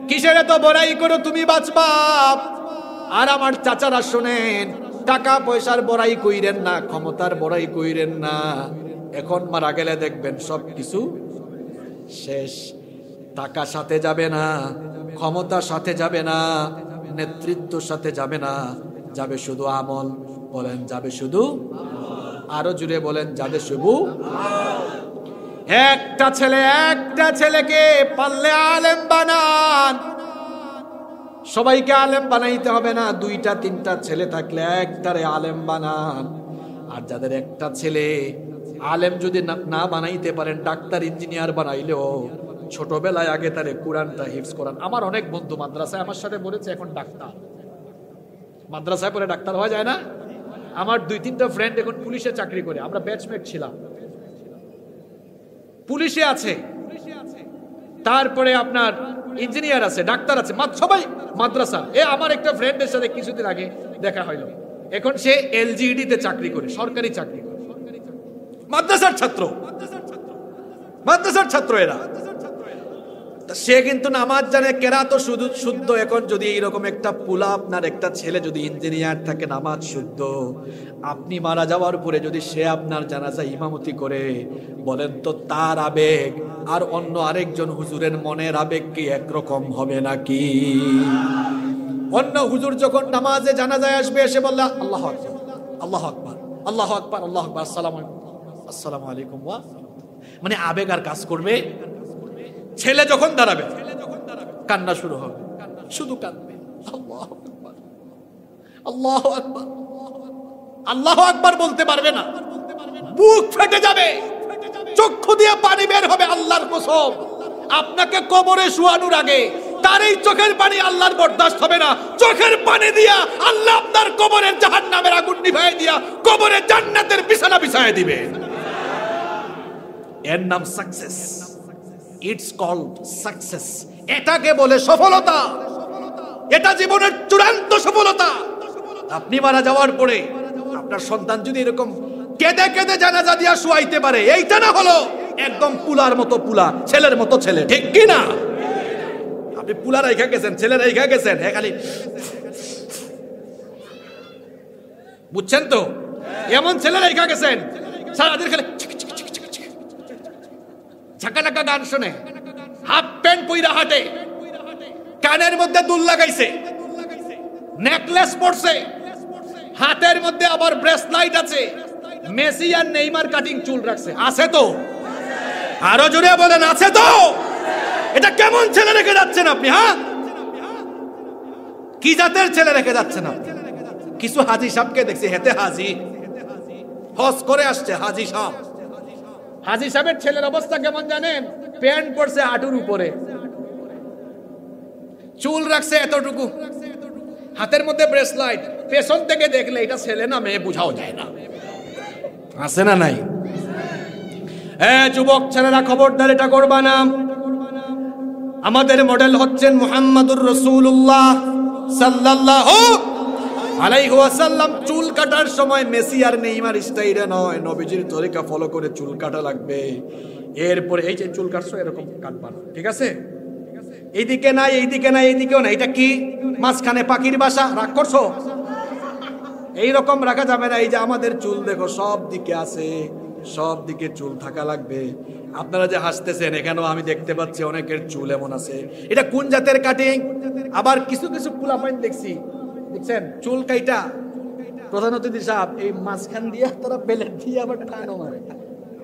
কিসের এত বড়াই করো, তুমি বাঁচবা। আর আমার চাচারা শোনেন, টাকা পয়সার বড়াই কইরেন না, ক্ষমতার বড়াই কইরেন না। এখন মারা গেলে দেখবেন সব কিছু শেষ। টাকা সাথে যাবে না, ক্ষমতা সাথে যাবে না, নেতৃত্ব সাথে যাবে না, যাবে শুধু আমল। বলেন যাবে শুধু, আরো জুড়ে বলেন যাবে শুধু। একটা ছেলেকে পারলে আলেম বানান। সবাইকে আলেম বানাইতে হবে না, 2-3টা ছেলে থাকলে একটারে আলেম বানান। আর যাদের একটা ছেলে আলেম যদি না বানাইতে পারেন, ডাক্তার ইঞ্জিনিয়ার বানাইলেও ছোটবেলায় আগে তারে কোরআনটা হিফজ করান। আমার অনেক বন্ধু মাদ্রাসায় আমার সাথে বলেছে এখন ডাক্তার, মাদ্রাসায় পরে ডাক্তার হওয়া যায় না। আমার 2-3টা ফ্রেন্ড এখন পুলিশে চাকরি করে, আমরা ব্যাচমেট ছিলাম, পুলিশে আছে। তারপরে আপনার ইঞ্জিনিয়ার আছে, ডাক্তার আছে, সবাই মাদ্রাসা। আমার একটা ফ্রেন্ডের সাথে কিছুদিন আগে দেখা হইলো, এখন সে এলজিইডি তে চাকরি করে, সরকারি চাকরি করে, মাদ্রাসার ছাত্র, মাদ্রাসার ছাত্র এরা। সে কিন্তু নামাজ জানে, কেরাত শুধু শুদ্ধ। এখন যদি এইরকম একটা পুলা, আপনার একটা ছেলে যদি ইঞ্জিনিয়ার থাকে, নামাজ শুদ্ধ, আপনি মারা যাওয়ার পরে যদি সে আপনার জানাজা ইমামতি করে, বলেন তো তার আবেগ আর অন্য আরেকজন হুজুরের মনের আবেগ কি একরকম হবে নাকি? অন্য হুজুর যখন নামাজে জানাজায় আসবে, এসে বললে আল্লাহু আকবার, আল্লাহু আকবার, আল্লাহু আকবার, আল্লাহু আকবার, আসসালামু আলাইকুম, মানে আবেগ আর কাজ করবে। ছেলে যখন দাঁড়াবে, কান্না শুরু হবে, শুধু কাঁদবে, আল্লাহু আকবার, আল্লাহু আকবার, আল্লাহু আকবার বলতে পারবে না, বুক ফেটে যাবে, চক্ষু দিয়ে পানি বের হবে। আল্লাহর কসম, আপনাকে কবরে শোয়ানোর আগে তার এই চোখের পানি আল্লাহর বরদাস্ত হবে না। চোখের পানি দিয়া আল্লাহ আপনার কবরের জাহান্নামের আগুন নিভায় দিয়া কবরে জান্নাতের বিছানা বিছায় দিবে। এর নাম সাকসেস। It's called success. এটাকে বলে সফলতা। এটা জীবনের চূড়ান্ত সফলতা। আপনি মারা যাওয়ার পরে আপনার সন্তান যদি এরকম কেঁদে কেঁদে জানাজা দিয়া শুয়াইতে পারে, এইটা না হলো একদম পুলার মতো পুলা, ছেলের মতো ছেলে, ঠিক কি না? আপনি পুলা রাইখা গেছেন, ছেলে রাইখা গেছেন, খালি বুঝছেন তো, এমন ছেলে রাইখা গেছেন, সারাদিন খালি ঝাঁকানাকা গান শুনে, হাফ প্যান্ট পইরা হাঁটে, কানের মধ্যে দুল লাগাইছে, নেকলেস পরছে, হাতের মধ্যে আবার ব্রেসলাইট আছে, মেসি আর নেইমার কাটিং চুল রাখছে। আছে তো? আরো জোরে বলেন, আছে তো? এটা কেমন ছেলে রেখে যাচ্ছেন আপনি? হ্যাঁ, কি জাতের ছেলে রেখে যাচ্ছেন আপনি? কিছু হাজি সাহেবকে দেখছি, হেতে হাজি, হজ করে আসছে হাজি সাহেব। হাজি সাহেবের ছেলের অবস্থা কেমন জানেন? প্যান্ট পরছে হাঁটুর উপরে, চুল রাখছে এতটুকু, হাতের মধ্যে ব্রেসলাইট, পেছন থেকে দেখলে এটা ছেলে না মেয়ে বুঝাও যায় না। আছে না নাই? যুবক ছেলেরা, খবরদার এটা করবা না। আমাদের মডেল হচ্ছেন মুহাম্মাদুর রাসূলুল্লাহ সাল্লাল্লাহু আলাইহি ওয়াসাল্লাম। চুল কাটার সময় মেসি আর নেইমার স্টাইলে নয়, নবীজির তরিকা ফলো করে চুল কাটা লাগবে। এরপরে এই যে চুল কাটছো, এরকম কাটবা না, ঠিক আছে? এইদিকে নাই, এইদিকে নাই, এইদিকেও না, এটা কি মাঝখানে পাখির বাসা, রাগ করছো? এইরকম রাখা যাবে না। এই যে আমাদের চুল দেখো, সব দিকে আছে, সব দিকে চুল থাকা লাগবে। আপনারা যে হাসতেছেন, এখানেও আমি দেখতে পাচ্ছি অনেকের চুল এমন আছে। এটা কোন জাতের কাটিং? আবার কিছু কিছু পোলাপাইন দেখছি, দেখছেন চুল কাইটা প্রধান অতিথি সাহেব এই মাঝখান দিয়ে তারা বেলেট দিয়ে আবার টানো মারে।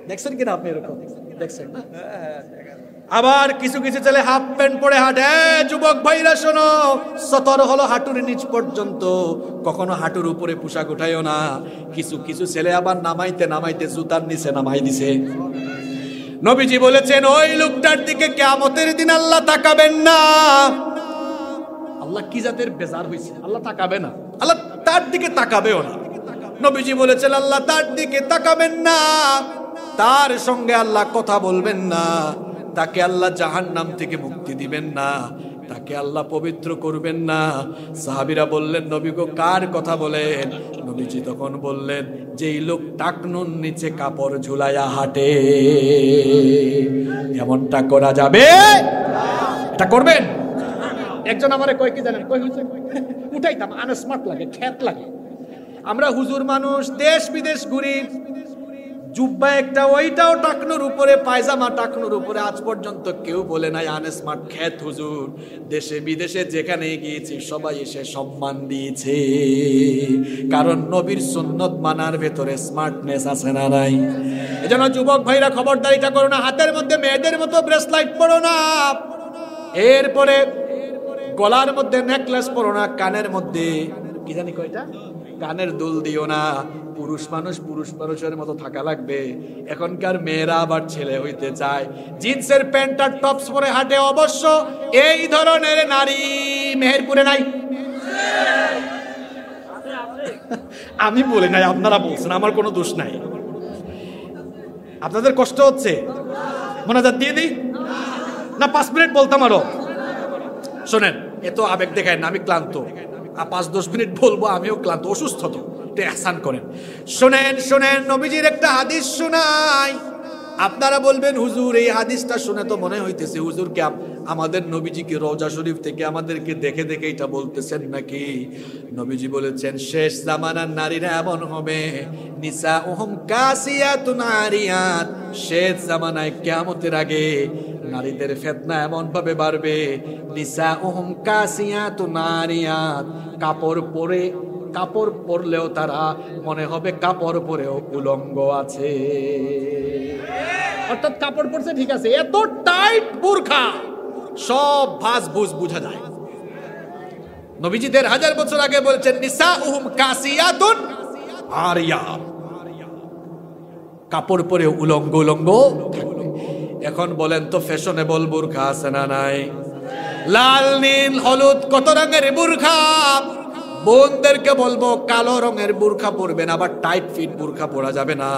দেখছেন কিনা আপনি? এরকম দেখছেন? আবার কিছু কিছু ছেলে হাফ প্যান্ট পরে হাঁটে। যুবক ভাইরা শোনো, সতর হলো হাঁটুর নিচ পর্যন্ত, কখনো হাঁটুর উপরে পোশাক উঠাইও না। কিছু কিছু ছেলে আবার নামাইতে নামাইতে জুতার নিচে নামাই দিছে। নবীজি বলেছেন, ওই লোকটার দিকে কিয়ামতের দিন আল্লাহ তাকাবেন না। আল্লাহ কি জাতের বেজার হইছে, আল্লাহ তাকাবে না, আল্লাহ তার দিকে তাকাবেও না। নবীজি বলেছেন, আল্লাহ তার দিকে তাকাবেন না, তার সঙ্গে আল্লাহ কথা বলবেন না, তাকে আল্লাহ জাহান্নাম থেকে মুক্তি দিবেন না, তাকে আল্লাহ পবিত্র করবেন না। সাহাবীরা বললেন, নবী গো কার কথা বলেন? নবীজি তখন বললেন, যেই লোক টাকনুর নিচে কাপড় ঝুলাইয়া হাঁটে। এমনটা করা যাবে? এটা করবেন? একজন আমারে কয় কি জানেন, কই উঠাইতাম, আনস্মার্ট লাগে, খ্যাত লাগে। আমরা হুজুর মানুষ, দেশ বিদেশ ঘুরি, জুব্বা একটা ওইটাও টাকনুর উপরে, পায়জামা টাকনুর উপরে। আজ পর্যন্ত কেউ বলে নাই আনস্মার্ট, খ্যাত হুজুর। দেশে বিদেশে যেখানে গিয়েছি সবাই এসে সম্মান দিয়েছে, কারণ নবীর সুন্নত মানার ভেতরে স্মার্টনেস আছে না নাই? এজন্য যুবক ভাইরা খবরদারিটা করো না। হাতের মধ্যে মেয়েদের মতো ব্রেসলাইট পরো না, এরপরে গলার মধ্যে নেকলেস পরো না, কানের মধ্যে কি জানি কয়টা কানের দুল দিও না। পুরুষ মানুষ পুরুষ মানুষের মতো থাকা লাগবে। এখনকার মেয়েরা আবার ছেলে হইতে চায়, জিন্সের প্যান্ট আর টপস পরে হাঁটে। অবশ্য এই ধরনের নারী মেহেরপুরে নাই। আমি বলি নাই, আপনারা বলছেন, আমার কোনো দোষ নাই। আপনাদের কষ্ট হচ্ছে, মোনাজাত দিয়ে দিই না? 5 মিনিট বলতাম আরো। শোনেন, এত আবেগ দেখায় না, আমি ক্লান্ত, 5-10 মিনিট বলবো, আমিও ক্লান্ত, অসুস্থ তো, একটু ইহসান করেন। শোনেন শোনেন, নবীজির একটা হাদিস শোনাই। আপনারা বলবেন হুজুর এই হাদিসটা শুনে তো মনে হইতেছে হুজুরকে আমাদের নবীজিকে রওজা শরীফ থেকে আমাদেরকে দেখে দেখে এটা বলতেছেন নাকি? নবীজি বলেছেন শেষ জামানার নারীরা এমন হবে, নিসাউহুম কাসিয়াতুন আরিয়াত, শেষ জামানায় কিয়ামতের আগে নারীদের ফিতনা এমন ভাবে বাড়বে, নিসাউহুম কাসিয়াতুন আরিয়াত, কাপড় পরলেও তারা মনে হবে কাপড় পরেও উলঙ্গ আছে। অর্থাৎ কাপড় পরছে ঠিক আছে, এত টাইট বুরখা সব ভাঁজ ভুজ বুঝা যায়। নবীজি 1000 বছর আগে বলেছেন নিসাউহুম কাসিয়াতুন আরিয়াত, কাপড় পরে উলঙ্গ উলঙ্গ থাকবে। এখন বলেন তো ফ্যাশনেবল বুরখা আছে না নাই? লাল নীল হলুদ কত রঙের বুরখা। বোনদেরকে বলবো কালো রঙের বুরখা পরবেন, আবার টাইট ফিট বুরখা পরা যাবে না,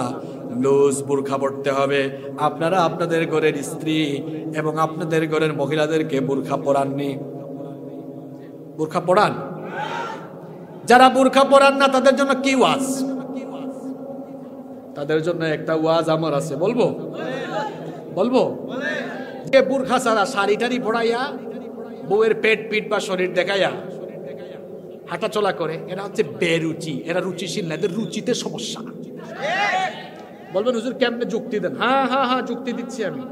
লুজ বুরখা পরতে হবে। আপনারা আপনাদের ঘরের স্ত্রী এবং আপনাদের ঘরের মহিলাদেরকে বুরখা পরাননি? বুরখা পরান? যারা বুরখা পরান না তাদের জন্য কি ওয়াজ? তাদের জন্য একটা ওয়াজ আমার আছে, বলবো বলবো যে বুরখা ছাড়া শাড়ি টাড়ি পরাইয়া বউয়ের পেট পিঠ বা শরীর দেখাইয়া হাঁটা চলা করে, এরা হচ্ছে বেরুচি, এরা রুচিশীল না, এদের রুচিতে সমস্যা। বলবেন হুজুর কেমনে যুক্তি দেন? হ্যাঁ হ্যাঁ হ্যাঁ যুক্তি দিচ্ছি আমি।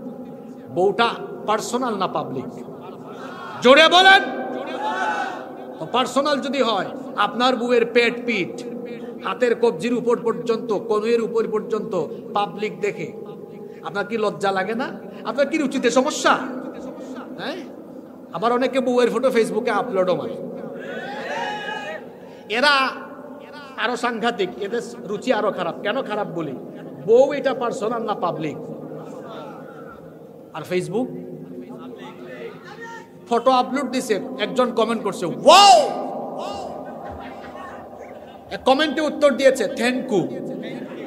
বউটা পার্সোনাল না পাবলিক? জোরে বলেন। পার্সোনাল যদি হয়, আপনার বউয়ের পেট পিঠ হাতের কবজির উপর পর্যন্ত, কনুয়ের উপর পর্যন্ত পাবলিক দেখে আপনার কি লজ্জা লাগে না? আপনার কি রুচিতে সমস্যা? হ্যাঁ, আবার অনেকে বউয়ের ফটো ফেসবুকে আপলোডও মারে। এরা আরো সাংঘাতিক, এদের রুচি আরো খারাপ। কেন খারাপ বলি? বউ এটা পার্সোনাল না পাবলিক? আর ফেসবুক ফটো আপলোড দিছে, একজন কমেন্ট করছে ওয়াও, এক কমেন্টে উত্তর দিয়েছে থ্যাংক ইউ।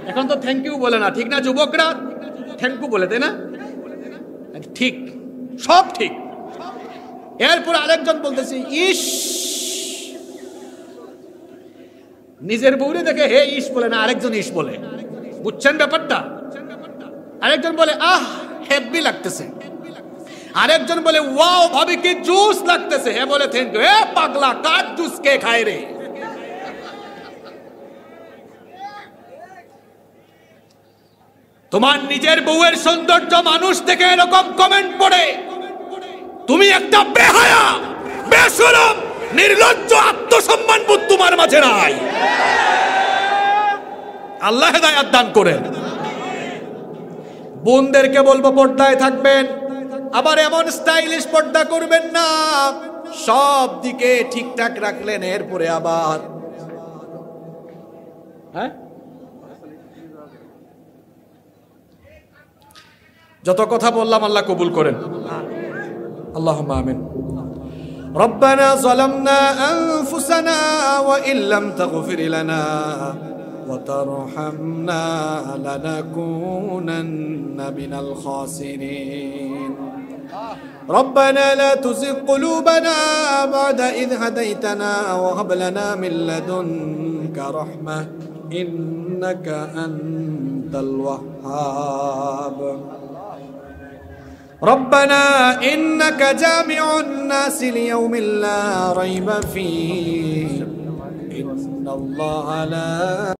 এখন তো থ্যাংক ইউ বলে না, ঠিক না যুবকরা? থ্যাংক ইউ বলে, তাই না? ঠিক, সব ঠিক। এরপর আরেকজন বলতেছে ইস, নিজের বউরে দেখে হে ইস বলে না, আরেকজন ইস বলে। বুঝছেন ব্যাপারটা? আরেকজন বলে আহ হেভি লাগতেছে, আরেকজন বলে ওয়াও ভাবি কি জুস লাগতেছে, হে বলে থ্যাংক ইউ। এ পাগলা, কার জুস কে খায় রে? তোমার নিজের বউয়ের সৌন্দর্য মানুষ থেকে এরকম কমেন্ট পড়ে, তুমি একটা বেহায়া, বেশরম, নির্লজ্জ, আত্মসম্মান বোধ তোমার মাঝে নাই। আল্লাহ হেদায়েত দান করেন। বোনদেরকে বলবো পর্দায় থাকবেন, আবার এমন স্টাইলিশ পর্দা করবেন না, সব দিকে ঠিকঠাক রাখলেন, এরপরে আবার হ্যাঁ যত কথা বললাম আল্লাহ কবুল করেন, আল্লাহুম্মা আমিন। ربنا ظلمنا أنفسنا وإن لم تغفر لنا وترحمنا لنكونن من الخاسرين ربنا لا تزغ قلوبنا بعد إذ هديتنا وهب لنا من لدنك رحمة إنك أنت الوهاب ربنا إنك جامع الناس ليوم لا ريب فيه إن الله لا